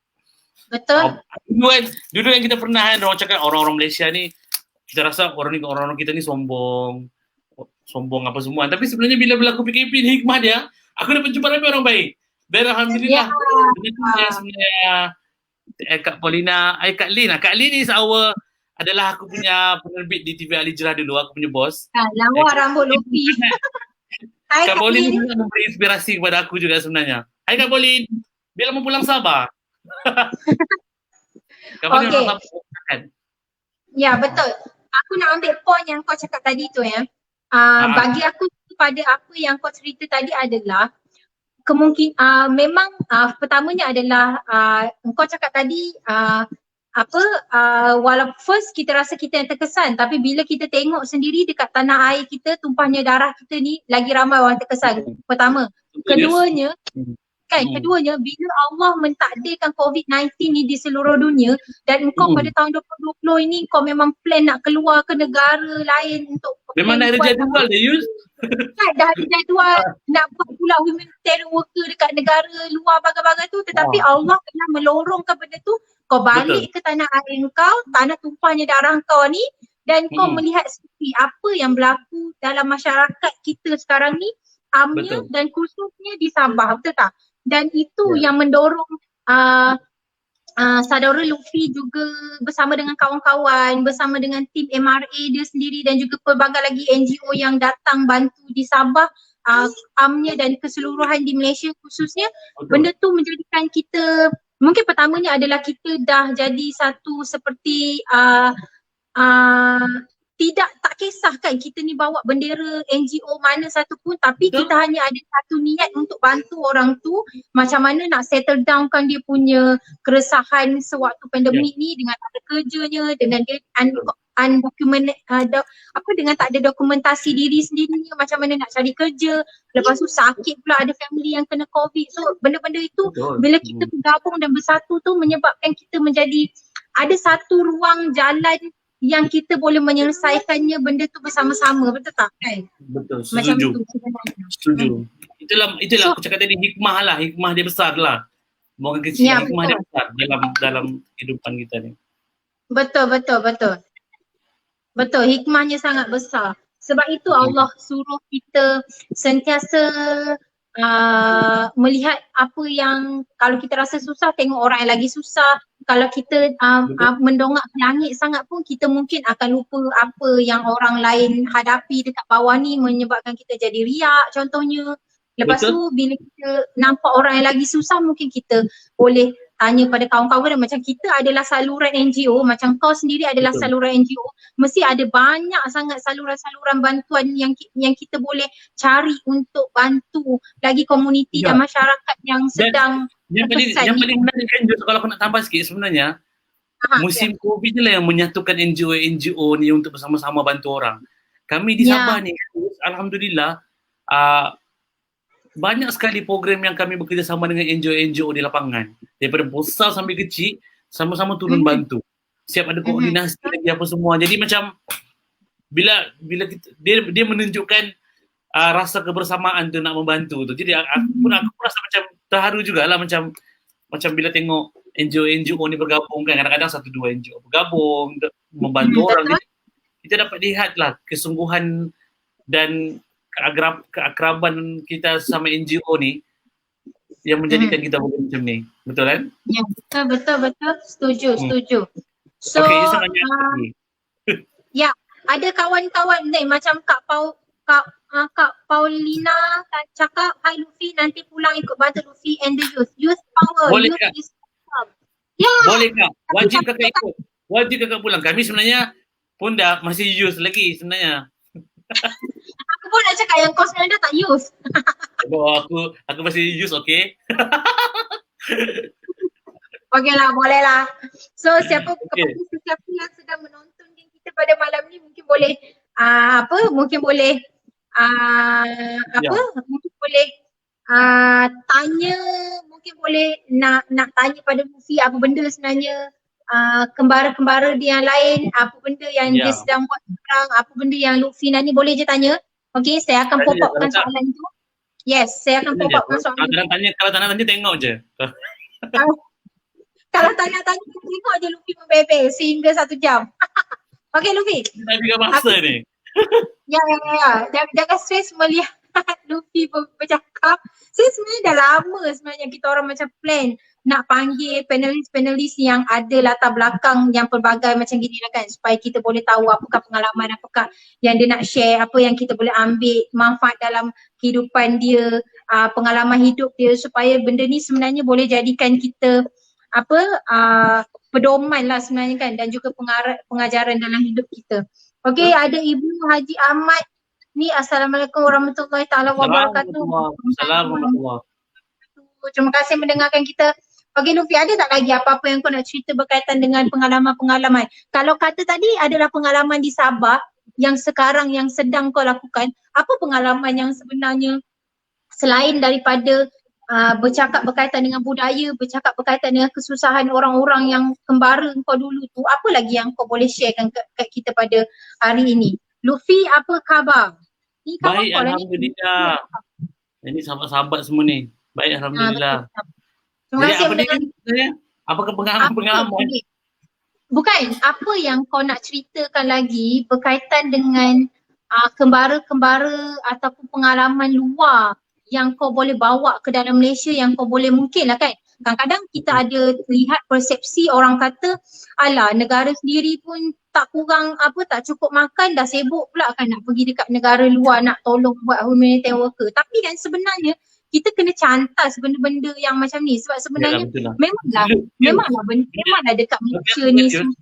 Betul. Dulu yang kita pernah kan, orang cakap orang-orang Malaysia ni, kita rasa orang kita ni sombong apa semua. Tapi sebenarnya bila berlaku PKP ni, hikmah dia, aku dapat jumpa ramai orang baik. Dan alhamdulillah. Sebenarnya Kak Paulina, Kak Lin is adalah aku punya penerbit di TV Al Hijrah dulu, aku punya bos. Lawa rambut Luffy. Kak Paulin memberi inspirasi kepada aku juga sebenarnya. Hai Kak Paulin, bila mau pulang Sabah? Kak Paulin orang Sabah kan? Ya, betul. Aku nak ambil point yang kau cakap tadi tu ya. Bagi aku, pada apa yang kau cerita tadi adalah memang pertamanya adalah kau cakap tadi walaupun first kita rasa kita yang terkesan, tapi bila kita tengok sendiri dekat tanah air kita, tumpahnya darah kita ni, lagi ramai orang terkesan. Pertama. Keduanya bila Allah mentakdirkan COVID-19 ni di seluruh dunia dan engkau pada tahun 2020 ini kau memang plan nak keluar ke negara lain untuk memang dah ada jadual dia Yus. Dah ada jadual nak buat pula humanitarian worker dekat dekat negara luar bagai-bagai tu, tetapi Allah telah melorongkan benda tu, kau balik ke tanah air kau, tanah tumpahnya darah kau ni, dan kau melihat sendiri apa yang berlaku dalam masyarakat kita sekarang ni, amnya dan khususnya di Sabah, betul tak? Dan itu yang mendorong saudara Lutfi juga bersama dengan kawan-kawan, bersama dengan tim MRA dia sendiri dan juga pelbagai lagi NGO yang datang bantu di Sabah, amnya dan keseluruhan di Malaysia khususnya. Benda tu menjadikan kita, mungkin pertamanya adalah kita dah jadi satu seperti tak kisahkan kita ni bawa bendera NGO mana satu pun, tapi kita hanya ada satu niat untuk bantu orang tu macam mana nak settle downkan dia punya keresahan sewaktu pandemik ni, dengan tak ada kerjanya, dengan dia dengan tak ada dokumentasi diri sendiri, macam mana nak cari kerja, lepas tu sakit pula, ada family yang kena COVID. So benda-benda itu bila kita bergabung dan bersatu tu menyebabkan kita menjadi ada satu ruang jalan yang kita boleh menyelesaikannya benda tu bersama-sama, betul tak kan? Betul, Macam setuju. tu sebenarnya. Setuju. Itulah aku cakap tadi, hikmah dia besar lah. Bukan kecil, hikmah dia besar dalam kehidupan kita ni. Betul, hikmahnya sangat besar. Sebab itu Allah suruh kita sentiasa melihat apa yang, kalau kita rasa susah, tengok orang yang lagi susah. Kalau kita mendongak ke langit sangat pun, kita mungkin akan lupa apa yang orang lain hadapi dekat bawah ni, menyebabkan kita jadi riak contohnya. Lepas tu bila kita nampak orang yang lagi susah, mungkin kita boleh tanya pada kawan-kawan, macam kita adalah saluran NGO, macam kau sendiri adalah saluran NGO, mesti ada banyak sangat saluran-saluran bantuan yang kita boleh cari untuk bantu lagi komuniti dan masyarakat yang sedang yang paling menarik kalau aku nak tambah sikit sebenarnya, musim COVID ni lah yang menyatukan NGO ni untuk bersama-sama bantu orang. Kami di Sabah ni, alhamdulillah, banyak sekali program yang kami bekerjasama dengan NGO di lapangan. Daripada besar sampai kecil, sama-sama turun bantu. Siap ada koordinasi lagi apa semua. Jadi macam bila dia menunjukkan rasa kebersamaan tu nak membantu tu. Jadi aku rasa macam terharu jugalah, macam bila tengok NGO ni bergabung kan, kadang-kadang 1-2 NGO bergabung membantu orang. Kita dapat lihatlah kesungguhan dan keakraban kita sama NGO ni yang menjadikan kita macam ni. Betul kan? Ya, betul. Setuju. So, ya, ada kawan-kawan ni macam Kak Paulina cakap, "Hai Lutfi, nanti pulang ikut bantu Lutfi and the youth power." Boleh Kak? Boleh Kak? Wajib kakak ikut. Wajib kakak pulang. Kami sebenarnya pun dah masih youth lagi sebenarnya. Aku pun nak cakap yang kau sebenarnya tak youth. Aku masih youth, okay? Okey lah, boleh lah. So siapa yang sedang menonton kita pada malam ni mungkin boleh mungkin boleh tanya, mungkin boleh nak tanya pada Lutfi apa benda sebenarnya kembara-kembara dia yang lain, apa benda yang dia sedang buat sekarang, apa benda yang Lutfi ni, boleh je tanya. Okey, saya akan pop upkan soalan tu. Yes, saya akan pop upkan soalan tu. Kalau tanya tengok je. Kalau tanya-tanya tengok je Lutfi membebel sehingga 1 jam. Okey Lutfi. Kita juga masa ni. Ya. Jangan stres melihat Lutfi bercakap. Saya sebenarnya dah lama sebenarnya kita orang macam plan nak panggil panelis yang ada latar belakang yang pelbagai macam gini lah kan, supaya kita boleh tahu apakah pengalaman, apakah yang dia nak share, apa yang kita boleh ambil manfaat dalam kehidupan dia, pengalaman hidup dia, supaya benda ni sebenarnya boleh jadikan kita pedoman lah sebenarnya kan, dan juga pengajaran dalam hidup kita. Okey, ada Ibu Haji Ahmad ni. Assalamualaikum warahmatullahi taala wabarakatuh. Assalamualaikum. Terima kasih mendengarkan kita. Okey Lutfi, ada tak lagi apa-apa yang kau nak cerita berkaitan dengan pengalaman-pengalaman? Kalau kata tadi adalah pengalaman di Sabah yang sekarang yang sedang kau lakukan, apa pengalaman yang sebenarnya selain daripada bercakap berkaitan dengan budaya, bercakap berkaitan dengan kesusahan orang-orang yang kembara kau dulu tu, apa lagi yang kau boleh sharekan kat kita pada hari ini? Lutfi, apa khabar? Baik, alhamdulillah. Ini sahabat-sahabat semua ni. Baik, alhamdulillah. Terima Jadi kasih apa mendengar. dia sebenarnya? Apakah pengalaman? Okay. Bukan, apa yang kau nak ceritakan lagi berkaitan dengan kembara-kembara ataupun pengalaman luar yang kau boleh bawa ke dalam Malaysia yang kau boleh mungkin lah kan. Kadang-kadang kita ada lihat persepsi orang kata alah negara sendiri pun tak kurang tak cukup makan dah sibuk pula kan nak pergi dekat negara luar nak tolong buat humanitarian worker. Tapi kan sebenarnya kita kena cantas benda-benda yang macam ni sebab sebenarnya memanglah dekat Malaysia ni semua.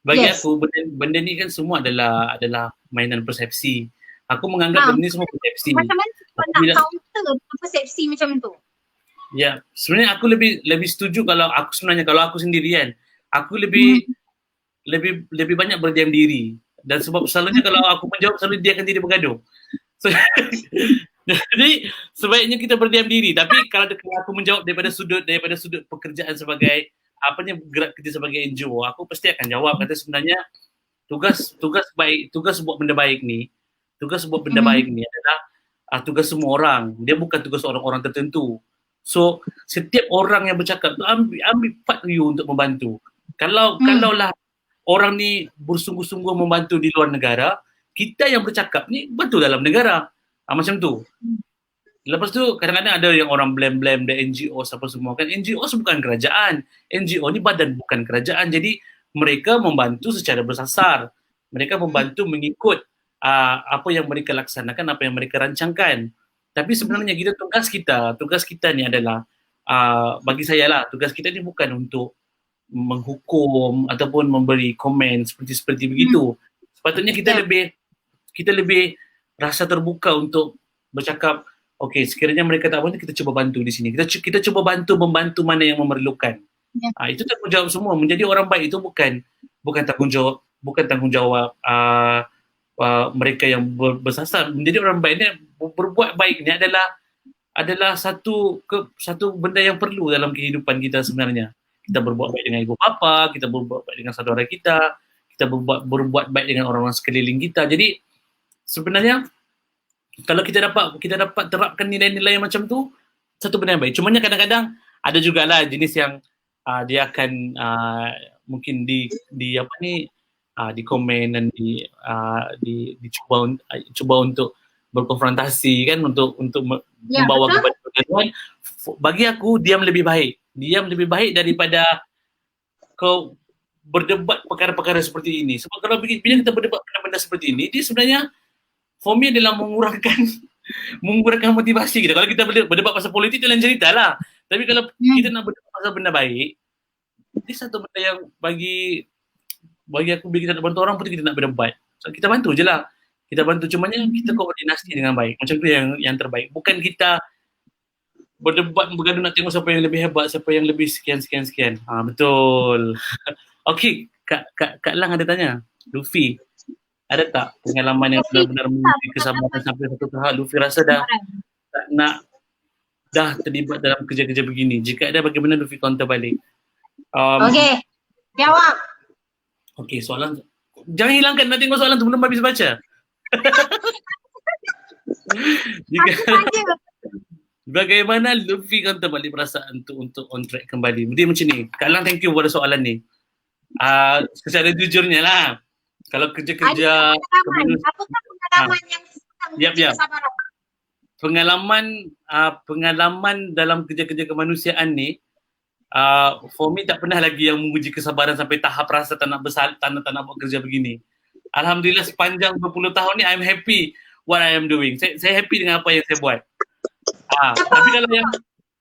Bagi aku benda ni kan semua adalah mainan persepsi. Aku menganggap benda ni semua persepsi. Macam mana kau nak counter persepsi macam tu? Ya, sebenarnya aku lebih setuju kalau aku sendiri kan, aku lebih banyak berdiam diri. Dan sebab selalunya kalau aku menjawab selalu dia akan tidak bergaduh. So, jadi sebaiknya kita berdiam diri. Tapi kalau aku menjawab daripada sudut pekerjaan sebagai gerak kerja sebagai NGO, aku pasti akan jawab kata sebenarnya tugas buat benda baik ni adalah tugas semua orang. Dia bukan tugas orang-orang tertentu. So setiap orang yang bercakap tu ambil part you untuk membantu. Kalaulah orang ni bersungguh-sungguh membantu di luar negara, kita yang bercakap ni bantu dalam negara. Macam tu. Lepas tu kadang-kadang ada yang orang blame the NGO apa semua kan. NGO bukan kerajaan. NGO ni badan bukan kerajaan. Jadi mereka membantu secara bersasar. Mereka membantu mengikut apa yang mereka laksanakan, apa yang mereka rancangkan. Tapi sebenarnya tugas kita ni adalah bagi saya lah, tugas kita ni bukan untuk menghukum ataupun memberi komen seperti begitu. Sepatutnya kita lebih rasa terbuka untuk bercakap, okey, sekiranya mereka tak bantu, kita cuba bantu di sini. Kita cuba membantu mana yang memerlukan. Itu tanggungjawab semua. Menjadi orang baik itu bukan tanggungjawab mereka yang bersasar. Menjadi orang baik ni, berbuat baik ni adalah satu benda yang perlu dalam kehidupan kita sebenarnya. Kita berbuat baik dengan ibu bapa, kita berbuat baik dengan saudara kita berbuat baik dengan orang-orang sekeliling kita. Jadi sebenarnya kalau kita dapat terapkan nilai-nilai yang macam tu, satu benda yang baik. Cumanya kadang-kadang ada jugalah jenis yang dia akan mungkin di komen dan dicuba untuk berkonfrontasi kan, untuk membawa kepada pergaduhan. Bagi aku diam lebih baik daripada kau berdebat perkara-perkara seperti ini. Sebab kalau bila kita berdebat benda-benda seperti ini, dia sebenarnya for me adalah mengurangkan motivasi kita. Kalau kita berdebat pasal politik, itu lain cerita lah. Tapi kalau kita nak berdebat pasal benda baik, ini satu benda yang bagi aku, bila kita nak bantu orang pun kita nak berdebat. So, kita bantu je lah. Kita bantu, cumanya kita koordinasi dengan baik. Macam tu yang terbaik. Bukan kita berdebat, bergaduh nak tengok siapa yang lebih hebat, siapa yang lebih sekian. Betul. Okey, Kak Lang ada tanya. Luffy, ada tak pengalaman yang benar-benar menguji kesabaran sampai satu tahap Luffy rasa dah tak nak terlibat dalam kerja-kerja begini? Jika ada, bagaimana Luffy counter balik? Okey, jawab. Okey, soalan jangan hilangkan, nak tengok soalan tu belum habis baca. Bagaimana Luffy counter balik perasaan tu untuk on track kembali? Dia macam ni. Kak Lang, thank you pada soalan ni. Secara jujurnya lah, kalau kerja-kerja apakah pengalaman yang kesabaran? Pengalaman dalam kerja-kerja kemanusiaan ni, for me tak pernah lagi yang menguji kesabaran sampai tahap rasa tak nak buat kerja begini. Alhamdulillah sepanjang 20 tahun ni I'm happy what I am doing. Saya happy dengan apa yang saya buat. Tapi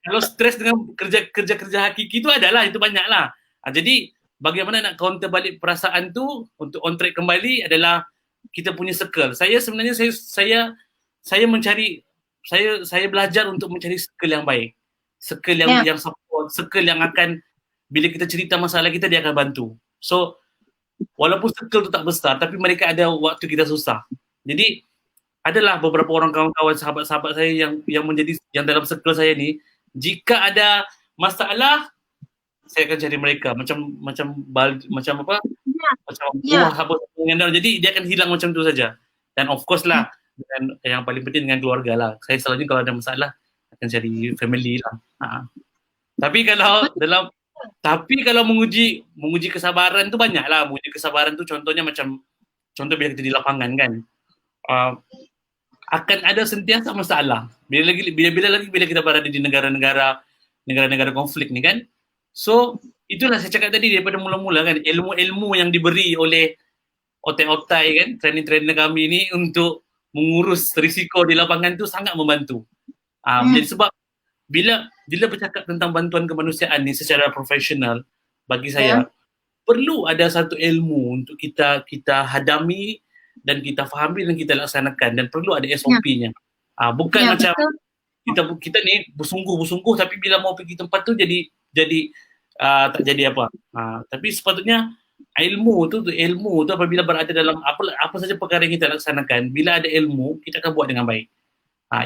kalau stres dengan kerja hakiki tu adalah, itu banyaklah. Jadi bagaimana nak counter balik perasaan tu untuk on track kembali adalah kita punya circle. Saya sebenarnya saya mencari, saya belajar untuk mencari circle yang baik. Circle yang support, circle yang akan bila kita cerita masalah kita, dia akan bantu. So walaupun circle tu tak besar, tapi mereka ada waktu kita susah. Jadi adalah beberapa orang kawan-kawan, sahabat-sahabat saya yang menjadi yang dalam circle saya ni, jika ada masalah saya akan cari mereka macam apa? Jadi dia akan hilang macam tu saja. Dan of course lah, dengan yang paling penting dengan keluarga lah. Saya selalunya kalau ada masalah akan cari family lah. Tapi kalau menguji kesabaran tu banyak lah. Menguji kesabaran tu contohnya contoh bila kita di lapangan kan. Akan ada sentiasa masalah. Bila kita berada di negara-negara konflik ni kan. So itulah saya cakap tadi daripada mula-mula kan, ilmu-ilmu yang diberi oleh otai-otai kan, trainer-trainer kami ni untuk mengurus risiko di lapangan tu sangat membantu. Jadi sebab bila bercakap tentang bantuan kemanusiaan ni secara profesional, bagi saya perlu ada satu ilmu untuk kita hadami dan kita fahami dan kita laksanakan, dan perlu ada SOP-nya. Bukan macam kita ni bersungguh tapi bila mau pergi tempat tu jadi tak jadi apa. Tapi sepatutnya ilmu tu apabila berada dalam apa saja perkara yang kita laksanakan, bila ada ilmu kita akan buat dengan baik.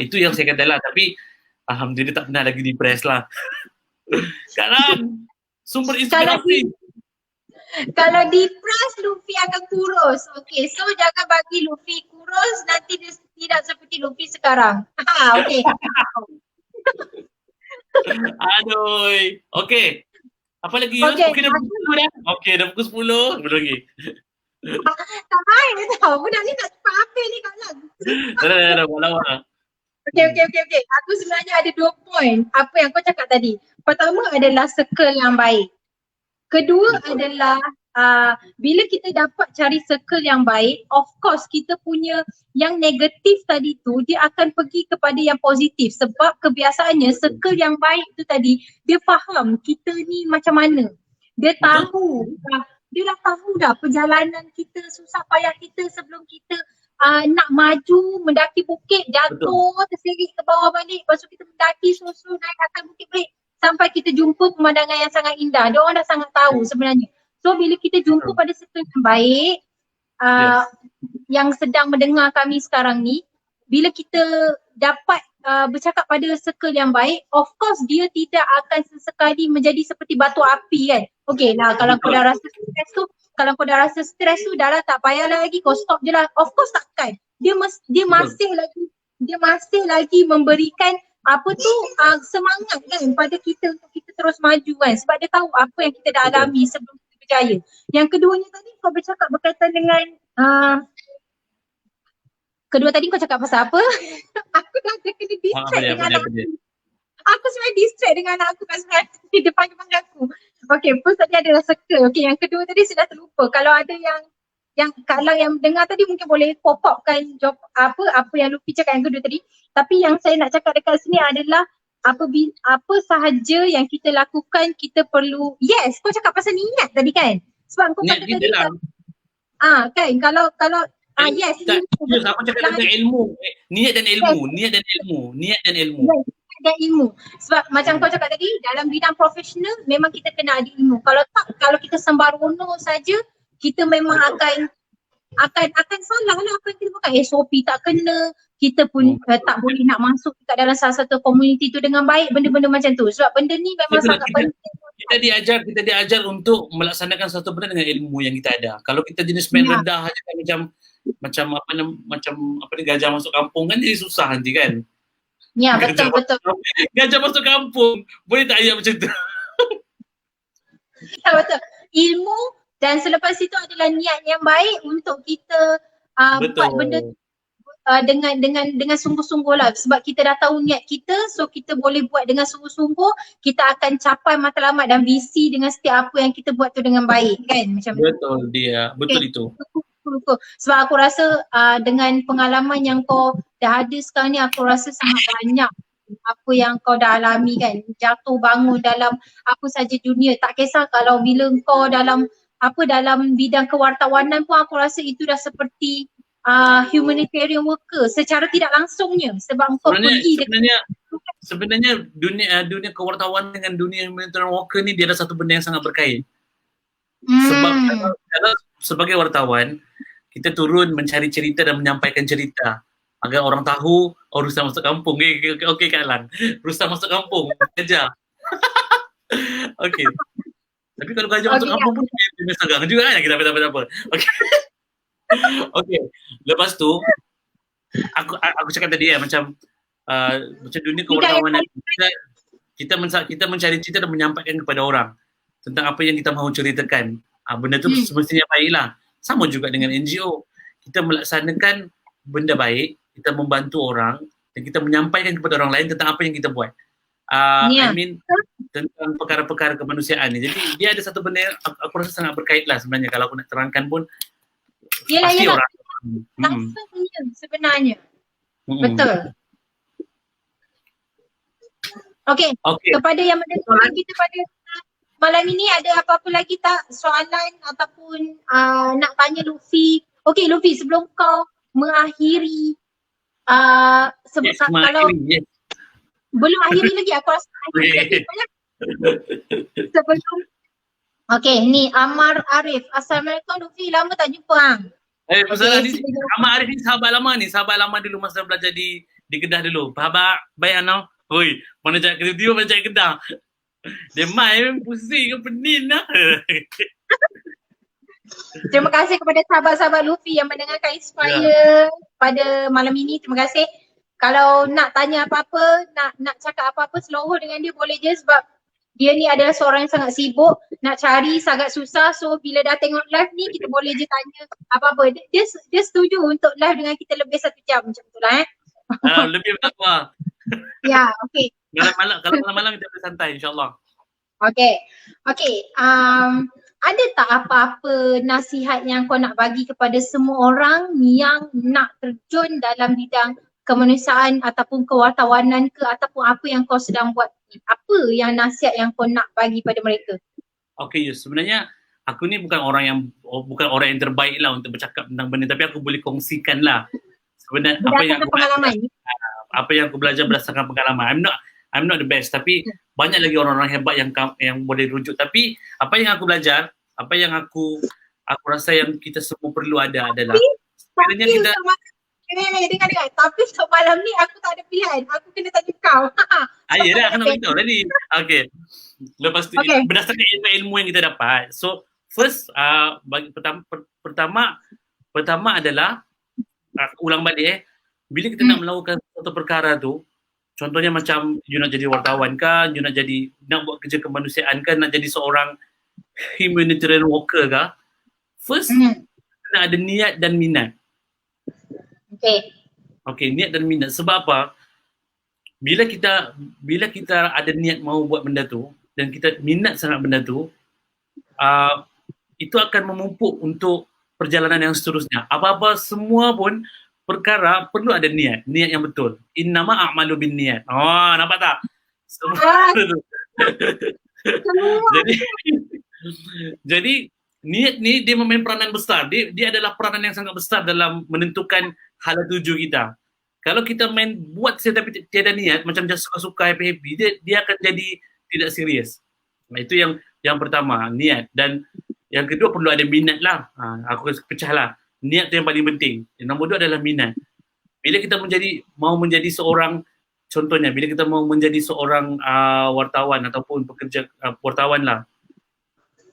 Itu yang saya kata lah. Tapi alhamdulillah tak pernah lagi depress lah. Sekarang sumber inspirasi. Kalau depress, Luffy akan kurus. Okay, so jangan bagi Luffy kurus, nanti dia tidak seperti Luffy sekarang. Okay. Aduh. Okay. Apa lagi? Okay, dah pukul 10 dah. Okay, dah pukul 10. Belum lagi. Tak baik dia tahu. Budak ni tak cepat apa ni kawan. Dah. Walau. Okay. Aku sebenarnya ada 2 poin apa yang kau cakap tadi. Pertama adalah circle yang baik. Kedua adalah bila kita dapat cari circle yang baik, of course kita punya yang negatif tadi tu dia akan pergi kepada yang positif, sebab kebiasaannya circle yang baik tu tadi dia faham kita ni macam mana. Dia tahu, dia dah tahu dah perjalanan kita, susah payah kita sebelum kita nak maju, mendaki bukit, jatuh, terserit ke bawah balik, lepas tu kita mendaki, susu naik atas bukit balik sampai kita jumpa pemandangan yang sangat indah. Dia orang dah sangat tahu sebenarnya. So bila kita jumpa pada circle yang baik, yang sedang mendengar kami sekarang ni, bila kita dapat bercakap pada circle yang baik, of course dia tidak akan sesekali menjadi seperti batu api kan. Okay lah, kalau kau dah rasa stres tu, dah lah tak payah lagi, kau stop je lah. Of course takkan. Dia masih lagi memberikan semangat kan pada kita untuk kita terus maju kan, sebab dia tahu apa yang kita dah alami sebelum kita berjaya. Yang keduanya tadi kau bercakap berkaitan dengan kedua tadi kau cakap pasal apa? Aku dah kena distract dengan anak aku. Aku sebenarnya distract dengan anak aku kat sebelah di depan aku. Okay, first tadi adalah circle. Okay, yang kedua tadi sudah terlupa. Kalau ada kalau yang dengar tadi mungkin boleh pop upkan job apa yang Luffy cakap yang kedua tadi. Tapi yang saya nak cakap dekat sini adalah apa sahaja yang kita lakukan kita perlu, yes, kau cakap pasal niat tadi kan? Sebab kau kata tadi kan kalau yes, aku cakap tentang ilmu. Niat dan ilmu. Dan ilmu. Sebab macam kau cakap tadi, dalam bidang profesional memang kita kena ada ilmu. Kalau kita sembarono saja, kita memang akan salah lah apa yang kita bukan. SOP tak kena, kita pun tak boleh nak masuk dekat dalam salah satu komuniti tu dengan baik, benda-benda macam tu. Sebab benda ni memang sangat penting. Kita diajar untuk melaksanakan satu benda dengan ilmu yang kita ada. Kalau kita jenis main rendah aja kan, macam gajah masuk kampung kan, jadi susah nanti kan. Ya, betul. Gajah masuk kampung, boleh tak ayat macam tu? Ya, betul. Ilmu dan selepas itu adalah niat yang baik untuk kita buat benda dengan sungguh-sungguh lah. Sebab kita dah tahu niat kita, so kita boleh buat dengan sungguh-sungguh, kita akan capai matlamat dan visi dengan setiap apa yang kita buat tu dengan baik kan. Macam betul dia, betul okay. Itu. Sebab aku rasa dengan pengalaman yang kau dah ada sekarang ni, aku rasa sangat banyak apa yang kau dah alami kan, jatuh bangun dalam apa saja dunia. Tak kisah kalau bila kau dalam bidang kewartawanan pun, aku rasa itu dah seperti humanitarian worker secara tidak langsungnya, sebab kau pergi sebenarnya dunia kewartawan dengan dunia humanitarian worker ni dia ada satu benda yang sangat berkait. Sebab kalau sebagai wartawan kita turun mencari cerita dan menyampaikan cerita agar orang tahu Rustam masuk kampung. Okey Kak Lan, Rustam masuk kampung gajah. Okey. Tapi kalau gajah masuk kampung pun dia segang juga kan, kita dapat apa. Okey. Lepas tu aku cakap tadi macam macam dunia kewartawanan, kita mencari cerita dan menyampaikan kepada orang tentang apa yang kita mahu ceritakan. Benda tu semestinya baiklah. Sama juga dengan NGO. Kita melaksanakan benda baik, kita membantu orang dan kita menyampaikan kepada orang lain tentang apa yang kita buat. I mean tentang perkara-perkara kemanusiaan ni. Jadi dia ada satu benda yang aku rasa sangat berkait lah sebenarnya. Kalau aku nak terangkan pun pasti orang langsungnya sebenarnya. Betul. Okey. Kepada yang mendengar kita pada malam ini, ada apa-apa lagi tak soalan ataupun nak tanya Lutfi? Okey Lutfi, sebelum kau mengakhiri kalau belum akhiri lagi, aku rasa akhiri lagi banyak. Sebelum ni Amar Arif. Assalamualaikum Lutfi, lama tak jumpa. Amar Arif ni sahabat lama dulu masa belajar di Kedah dulu. Sahabat baik ano. Oi, mana cakap tiba-tiba mana cakap Kedah. Dia main pusing ke pening lah. Terima kasih kepada sahabat-sahabat Lutfi yang mendengarkan Inspire pada malam ini. Terima kasih. Kalau nak tanya apa-apa, nak cakap apa-apa, seluruh dengan dia boleh je, sebab dia ni adalah seorang yang sangat sibuk, nak cari sangat susah. So bila dah tengok live ni, kita boleh je tanya apa-apa. Dia setuju untuk live dengan kita lebih 1 jam macam tu lah lebih bertakwa. Ya, okey. Kalau malam-malam kita boleh santai insyaAllah. Okey. Ada tak apa-apa nasihat yang kau nak bagi kepada semua orang yang nak terjun dalam bidang kemanusiaan ataupun kewartawanan ke, ataupun apa yang kau sedang buat ni? Apa yang nasihat yang kau nak bagi pada mereka? Okey, sebenarnya aku ni bukan orang yang terbaik lah untuk bercakap tentang benda, tapi aku boleh kongsikan lah sebenarnya apa yang aku belajar berdasarkan pengalaman. I'm not the best, tapi banyak lagi orang-orang hebat yang boleh rujuk. Tapi apa yang aku belajar, apa yang aku rasa yang kita semua perlu ada adalah sebenarnya kita dengar. Tapi untuk malam ni aku tak ada pilihan. Aku kena tanya kau. Yelah, aku nak beritahu tadi. Okey. Lepas tu berdasarkan ilmu yang kita dapat. So first pertama adalah ulang balik bila kita nak melakukan satu perkara tu, contohnya macam you nak jadi wartawan kan, you nak buat kerja kemanusiaan kan, nak jadi seorang humanitarian worker kan, first kena ada niat dan minat. Okey, niat dan minat. Sebab apa? Bila kita ada niat mahu buat benda tu dan kita minat sangat benda tu, itu akan memupuk untuk perjalanan yang seterusnya. Apa-apa semua pun perkara perlu ada niat yang betul. Innama a'malu bin niat. Nampak tak? Semua tu. Jadi niat ni dia memain peranan besar. Dia adalah peranan yang sangat besar dalam menentukan hala tuju kita. Kalau kita main buat saja tapi tiada niat, macam just suka-suka, happy-happy, dia akan jadi tidak serius. Itu yang pertama, niat. Dan yang kedua perlu ada minat lah. Aku pecah lah. Niat tu yang paling penting. Yang nombor 2 adalah minat. Bila kita mau menjadi seorang, contohnya bila kita mau menjadi seorang wartawan ataupun pekerja wartawan lah,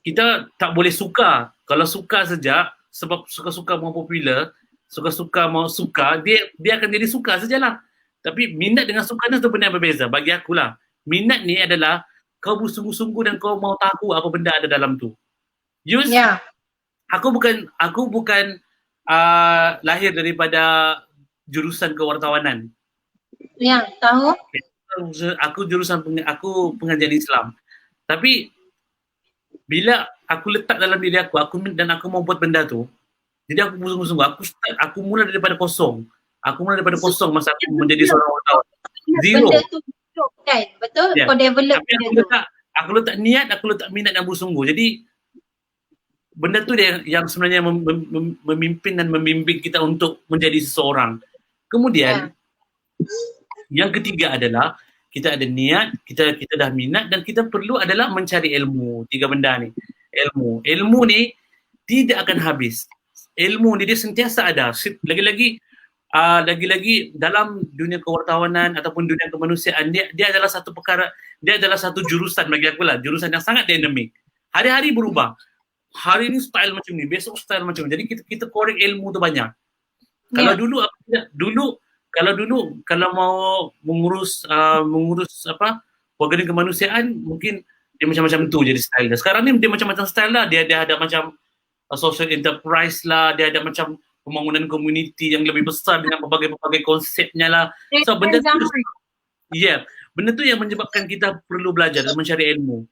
kita tak boleh suka. Kalau suka saja, sebab suka-suka mau popular, suka-suka mau suka, dia akan jadi suka sajalah. Tapi minat dengan suka ni tu benda yang berbeza bagi aku lah. Minat ni adalah kau bersungguh-sungguh dan kau mau tahu apa benda ada dalam tu. Aku bukan lahir daripada jurusan kewartawanan. Ya, tahu. Aku pengajian Islam. Tapi bila aku letak dalam diri aku mau buat benda tu, jadi aku bersungguh-sungguh. Aku mula daripada kosong. Masa aku menjadi seorang wartawan. Zero. Benda tu kan? Betul? Kau develop benda tu. Aku letak niat, aku letak minat yang bersungguh. Jadi benda tu dia yang sebenarnya memimpin dan membimbing kita untuk menjadi seseorang. Kemudian yang ketiga adalah kita ada niat, kita dah minat, dan kita perlu adalah mencari ilmu. 3 benda ni. Ilmu ni tidak akan habis. Ilmu ni dia sentiasa ada. Lagi-lagi dalam dunia kewartawanan ataupun dunia kemanusiaan, dia adalah satu perkara, dia adalah satu jurusan bagi aku lah, jurusan yang sangat dinamik. Hari-hari berubah. Hari ni style macam ni, besok style macam ni. Jadi kita korek ilmu tu banyak. Kalau dulu kalau dulu kalau mau mengurus organ kemanusiaan mungkin dia macam-macam tu jadi style dia. Sekarang ni dia macam-macam style lah. Dia ada macam social enterprise lah, dia ada macam pembangunan community yang lebih besar dengan berbagai-bagai konsepnya lah. So benda tu, benda tu yang menyebabkan kita perlu belajar dan mencari ilmu.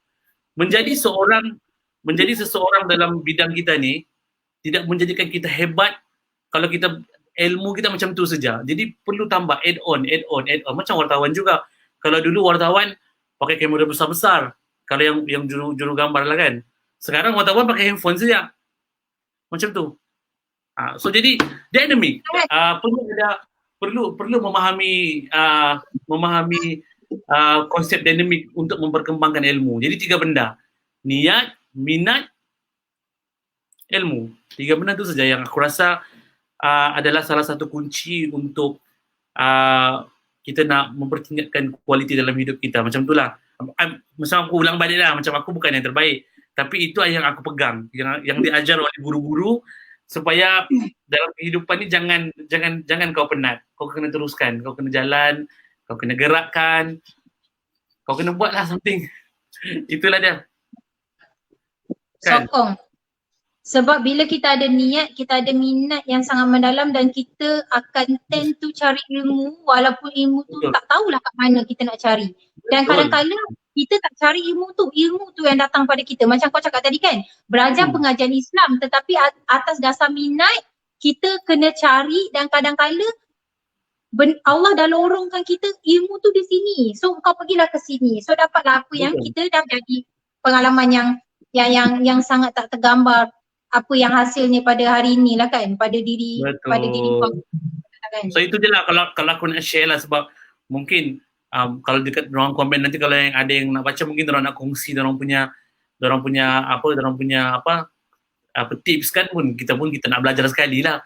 Menjadi seseorang dalam bidang kita ni tidak menjadikan kita hebat kalau kita ilmu kita macam tu saja. Jadi perlu tambah add on. Macam wartawan juga. Kalau dulu wartawan pakai kamera besar-besar, kalau yang juru gambar lah kan. Sekarang wartawan pakai handphone saja. Macam tu. So jadi dynamic. Perlu memahami konsep dynamic untuk memperkembangkan ilmu. Jadi 3 benda. Niat, minat, ilmu. 3 benda tu saja yang aku rasa adalah salah satu kunci untuk kita nak mempertingkatkan kualiti dalam hidup kita. Macam itulah. Macam aku ulang balik lah, macam aku bukan yang terbaik. Tapi itu yang aku pegang, yang diajar oleh guru-guru supaya dalam kehidupan ni jangan kau penat. Kau kena teruskan, kau kena jalan, kau kena gerakkan, kau kena buatlah something. Itulah dia. Kan? Sokong. Sebab bila kita ada niat, kita ada minat yang sangat mendalam dan kita akan tend to cari ilmu walaupun ilmu tu tak tahulah kat mana kita nak cari. Dan kadang-kadang kita tak cari ilmu tu yang datang pada kita. Macam kau cakap tadi kan, belajar pengajian Islam tetapi atas dasar minat kita kena cari dan kadang-kadang Allah dah lorongkan kita ilmu tu di sini. So kau pergilah ke sini. So dapatlah apa yang kita dah jadi pengalaman yang sangat tak tergambar apa yang hasilnya pada hari ini lah kan, pada diri kau kan. So itu je lah kalau aku nak share lah, sebab mungkin kalau dekat ruang komen nanti kalau yang ada yang nak baca mungkin orang nak kongsi orang punya tips kan pun kita nak belajar sekali lah.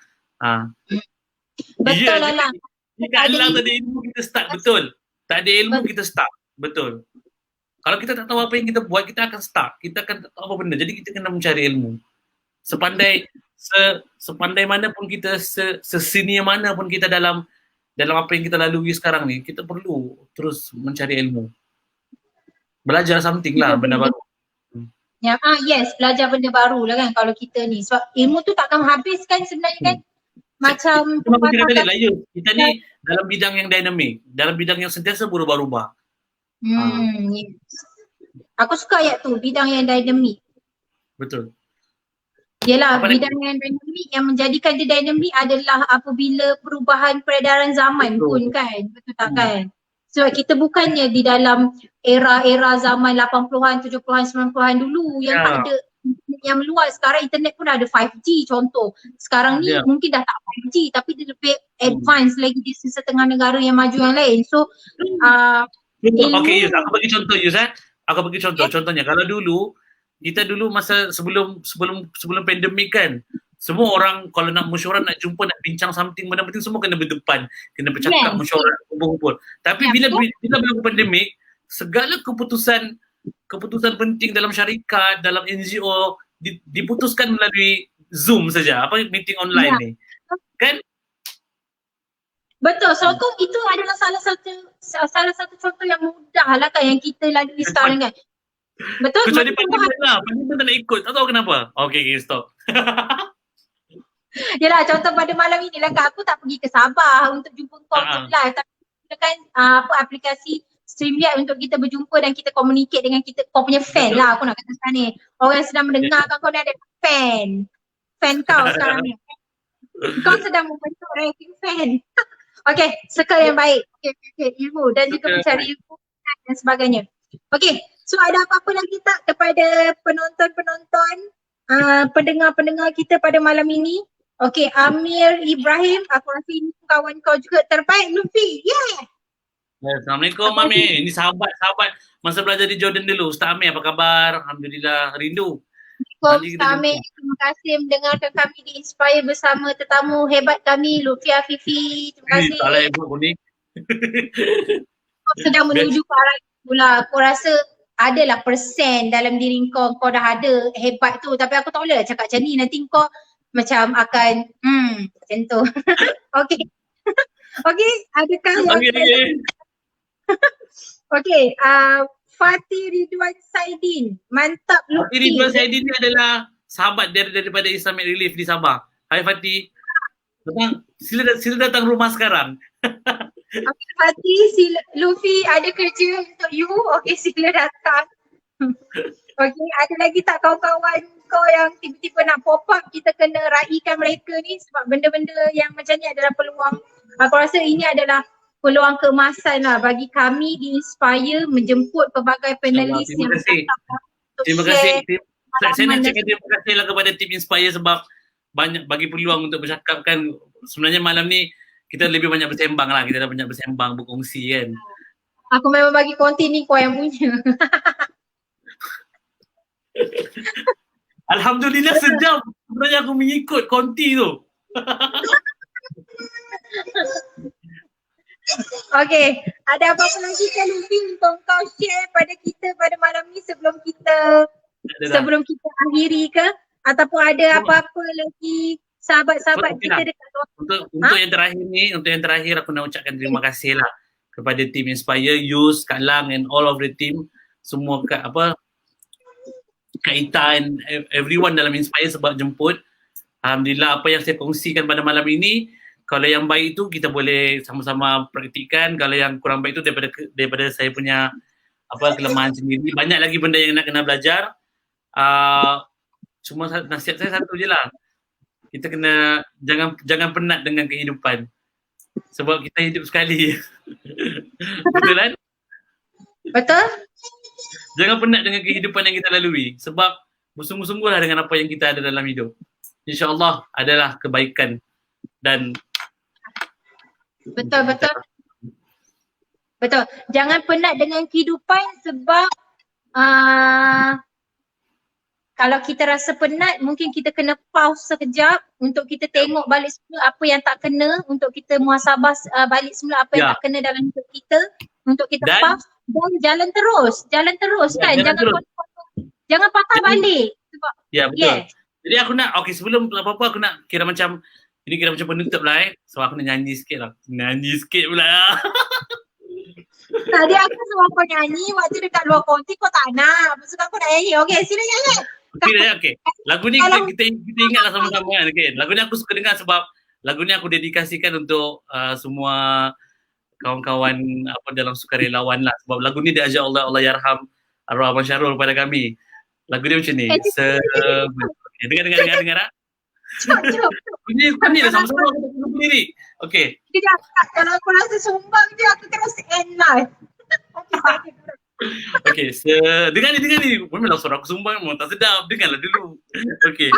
Betul lah. Jika tak ada ilmu kita start, betul. Tak ada ilmu kita start, betul. Kalau kita tak tahu apa yang kita buat, kita akan start. Kita akan tak tahu apa benda. Jadi kita kena mencari ilmu. Sepandai mana pun kita, sesenior mana pun kita dalam apa yang kita lalui sekarang ni, kita perlu terus mencari ilmu. Belajar something lah, benda baru. Yes, belajar benda baru lah kan kalau kita ni. Sebab ilmu tu takkan habis kan sebenarnya kan. Macam kita ni dalam bidang yang dinamik, dalam bidang yang sentiasa berubah-ubah. Yes. Aku suka ayat tu, bidang yang dinamik. Betul. Yelah, bidang yang dinamik, yang menjadikan dia dinamik adalah apabila perubahan peredaran zaman pun kan. Betul tak kan? Sebab kita bukannya di dalam era-era zaman 80-an, 70-an, 90-an dulu yang tak ada yang meluas. Sekarang internet pun dah ada 5G contoh. Sekarang ni mungkin dah tak 5G tapi dia lebih advance lagi di setengah negara yang maju yang lain. So okay, Yus, aku bagi contoh Yus. Aku bagi contoh. Contohnya kalau kita dulu masa sebelum pandemik kan, semua orang kalau nak mesyuarat, nak jumpa, nak bincang something, benda penting semua kena berdepan, kena bercakap, mesyuarat, kumpul-kumpul. Tapi bila berlaku pandemik, segala keputusan penting dalam syarikat, dalam NGO diputuskan melalui Zoom saja, meeting online ni. Kan? Betul. So itu adalah salah satu contoh yang mudah lah kan yang kita lalui sekarang kan. Betul. Kecuali pandemik lah. Pandemik tak nak ikut. Tak tahu kenapa. Okay, stop. Yelah, contoh pada malam ni lah kan, aku tak pergi ke Sabah untuk jumpa kau live. Tapi kan aplikasi StreamYard untuk kita berjumpa dan kita communicate dengan kau punya fan lah, aku nak kata sekarang ni. Orang yang sedang mendengarkan kau ni ada fan kau sekarang ni. Kau sedang membentuk ranking fan. Okay, circle yang baik. Okay, ilmu dan juga mencari ilmu dan sebagainya. Okay, so ada apa-apa lagi tak kepada penonton-penonton, pendengar-pendengar kita pada malam ini? Okay, Amir Ibrahim, aku rasa ini kawan kau juga terbaik, Luffy. Yeah! Assalamualaikum Amir. Ini sahabat masa belajar di Jordan dulu. Ustaz Amir, apa khabar? Alhamdulillah, rindu. Ustaz Amir, terima kasih mendengarkan kami di Inspire bersama tetamu hebat kami, Luffy Afifi. Terima kasih. Tak lah ibu kuning. Kau sedang menuju ke arah itulah. Aku rasa adalah persen dalam diri kau dah ada hebat tu. Tapi aku tak boleh lah cakap macam ni. Nanti kau macam akan macam tu. Okay. Okey, adakah yang Okay. Okey, Fatih Ridwan Saidin. Mantap Fatih Lutfi. Ridwan Saidin ni adalah sahabat daripada Islamic Relief di Sabah. Hai Fatih. Sila datang rumah sekarang. Fatih, Luffy ada kerja untuk you. Okey, sila datang. Okey, ada lagi tak kawan-kawan kau yang tiba-tiba nak pop up, kita kena raikan mereka ni sebab benda-benda yang macam ni adalah peluang. Aku rasa ini adalah peluang keemasan lah bagi kami di Inspire menjemput pelbagai panelis Terima yang kasih. datang untuk Terima kasih. share Saya nak pengalaman cakap terima kasih lah kepada tim Inspire sebab banyak bagi peluang untuk bercakap kan. Sebenarnya malam ni kita lebih banyak bersembang lah. Kita dah banyak bersembang, berkongsi kan. Aku memang bagi konti ni kau yang punya. Alhamdulillah sejam sebenarnya aku mengikut konti tu. Okey, ada apa-apa lagi kan Luffy untuk kau share pada kita pada malam ni sebelum kita akhiri ke? Ataupun ada apa-apa lagi sahabat-sahabat Okay kita lah. dekat luar? Untuk yang terakhir aku nak ucapkan terima kasih lah kepada tim Inspire, Yus, Kak Lang and all of the team, semua Kak Ita and everyone dalam Inspire sebab jemput. Alhamdulillah apa yang saya kongsikan pada malam ini, kalau yang baik itu kita boleh sama-sama praktikkan, kalau yang kurang baik itu daripada saya punya kelemahan sendiri. Banyak lagi benda yang nak kena belajar. Cuma nasihat saya satu je lah. Kita kena jangan penat dengan kehidupan. Sebab kita hidup sekali. Betul kan? Betul? Jangan penat dengan kehidupan yang kita lalui. Sebab bersungguh-sungguhlah dengan apa yang kita ada dalam hidup. InsyaAllah adalah kebaikan. Dan Betul. Jangan penat dengan kehidupan sebab kalau kita rasa penat, mungkin kita kena pause sekejap untuk kita tengok balik semula apa yang tak kena, untuk kita muhasabah balik semula apa yang tak kena dalam hidup kita, untuk kita pause dan jalan terus kan. Jangan patah balik. Sebab, betul. Jadi aku nak, sebelum apa-apa aku nak kira macam penutup lah sebab aku nak nyanyi sikit lah. Nyanyi sikit pula. Tadi aku suruh kau nyanyi, waktu dekat luar konti kau tak nak. Lepas tu aku nak nyanyi. Okey, sila nyanyi. Okay. Lagu ni kita ingatlah sama-sama kan. Okay. Lagu ni aku suka dengar sebab lagu ni aku dedikasikan untuk semua kawan-kawan dalam sukarelawan lah. Sebab lagu ni diajar Allah yarham arwah Abang Syarul pada kami. Lagu dia macam ni. Dengar lah. Bunyi dah sama-sama kita tunggu lirik. Okay. Sekejap, kalau aku rasa sumbang je aku terus end live. Okay, dengar ni. Memanglah suara aku sumbang memang tak sedap. Dengarlah dulu. Okay,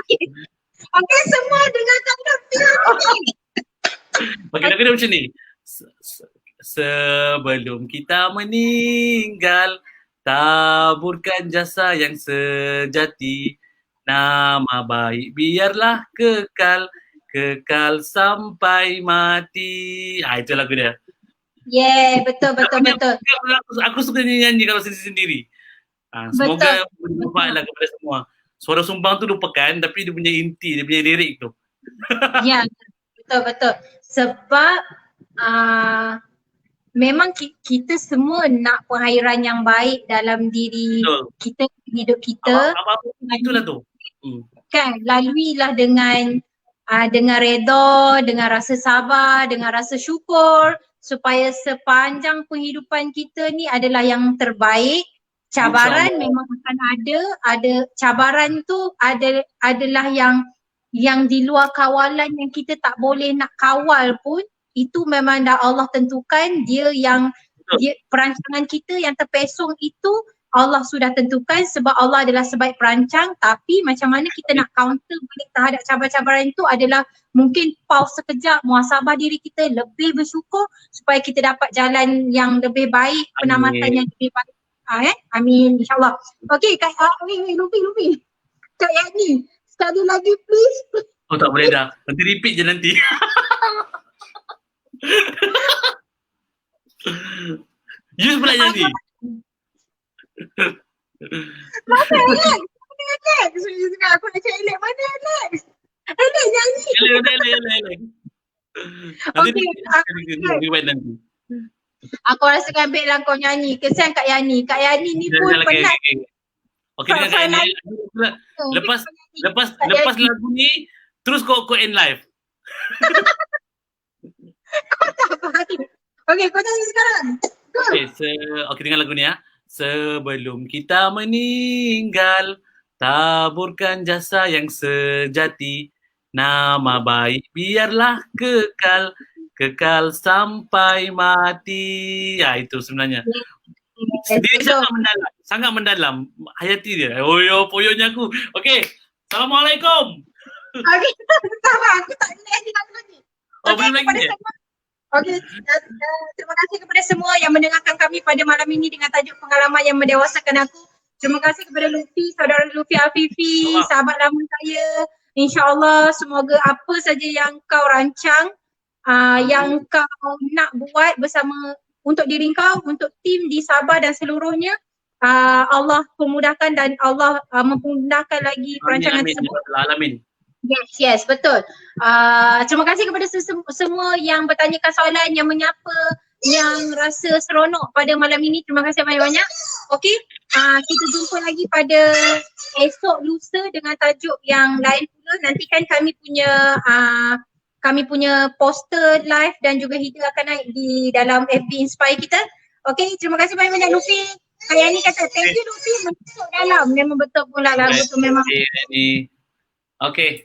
semua dengarkan Lutfi. Okay, lagu dia macam ni. Sebelum kita meninggal, taburkan jasa yang sejati. Nama baik biarlah kekal sampai mati. Itu lagu dia. Yeah, betul. Aku suka nyanyi kalau sendiri. Semoga bermanfaat lah kepada semua. Suara sumbang tu lupakan, tapi dia punya inti, dia punya lirik tu. Ya, betul. Sebab memang kita semua nak penghairan yang baik dalam diri kita, hidup kita. Apa-apa itulah tu. Kan, laluilah dengan redha, dengan rasa sabar, dengan rasa syukur, supaya sepanjang kehidupan kita ni adalah yang terbaik. Cabaran memang akan ada cabaran tu adalah yang di luar kawalan yang kita tak boleh nak kawal pun. Itu memang dah Allah tentukan, dia perancangan kita yang terpesong itu Allah sudah tentukan sebab Allah adalah sebaik perancang. Tapi macam mana kita nak counter balik terhadap cabaran-cabaran itu adalah mungkin pause sekejap, muhasabah diri kita, lebih bersyukur supaya kita dapat jalan yang lebih baik, penamatan yang lebih baik. Amin, insyaAllah. Okay, Lutfi. Kak Yani, sekali lagi please. Oh tak boleh dah, nanti repeat je nanti. Yus pula nyanyi. Mana Alex? Aku nak cari Alex. Mana Alex? Alex nyanyi. Alex. Nanti Okey, nanti. aku rasa ambil lah kau nyanyi. Kesian Kak Yani. Kak Yani ni pun penat. Okey, dengan Kak Yani. Lepas lagu ni, terus kau end live. Kau tak faham. Okey, kau nyanyi sekarang. Go. Okey, dengar lagu ni ya. Sebelum kita meninggal, taburkan jasa yang sejati. Nama baik biarlah kekal sampai mati. Ya, itu sebenarnya. Dia sangat mendalam. Hayati dia. Poyonya aku. Okey. Assalamualaikum. Okey, sabar. Aku tak boleh edit lagu ni. Belum lagi. Okey, terima kasih kepada semua yang mendengarkan kami pada malam ini dengan tajuk pengalaman yang mendewasakan aku. Terima kasih kepada Luffy, saudara Luffy Afifi, sahabat lama saya. InsyaAllah semoga apa saja yang kau rancang, yang kau nak buat bersama untuk diri kau, untuk tim di Sabah dan seluruhnya, Allah memudahkan dan Allah memudahkan lagi perancangan tersebut. Amin. Yes, betul. Terima kasih kepada semua yang bertanyakan soalan, yang menyapa, yang rasa seronok pada malam ini. Terima kasih banyak-banyak. Okey, kita jumpa lagi pada esok lusa dengan tajuk yang lain pula. Nanti kan kami punya poster live dan juga Hida akan naik di dalam FB Inspire kita. Okey, terima kasih banyak-banyak Luffy. Kak Yani kata thank you Luffy, masuk dalam. Memang betul pula lagu tu memang. Okey.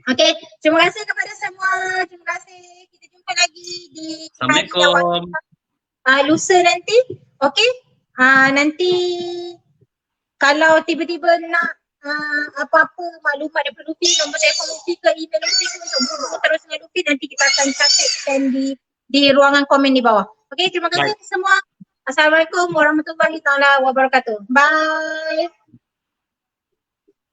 Okey, terima kasih kepada semua. Terima kasih. Kita jumpa lagi di Assalamualaikum. Lusa nanti. Okey. Nanti kalau tiba-tiba nak apa-apa maklumat daripada Luffy, nombor telefon Luffy ke email Luffy ke untuk berhubung terus dengan Luffy, nanti kita akan catatkan di ruangan komen di bawah. Okey, terima kasih semua. Assalamualaikum warahmatullahi taala wabarakatuh. Bye.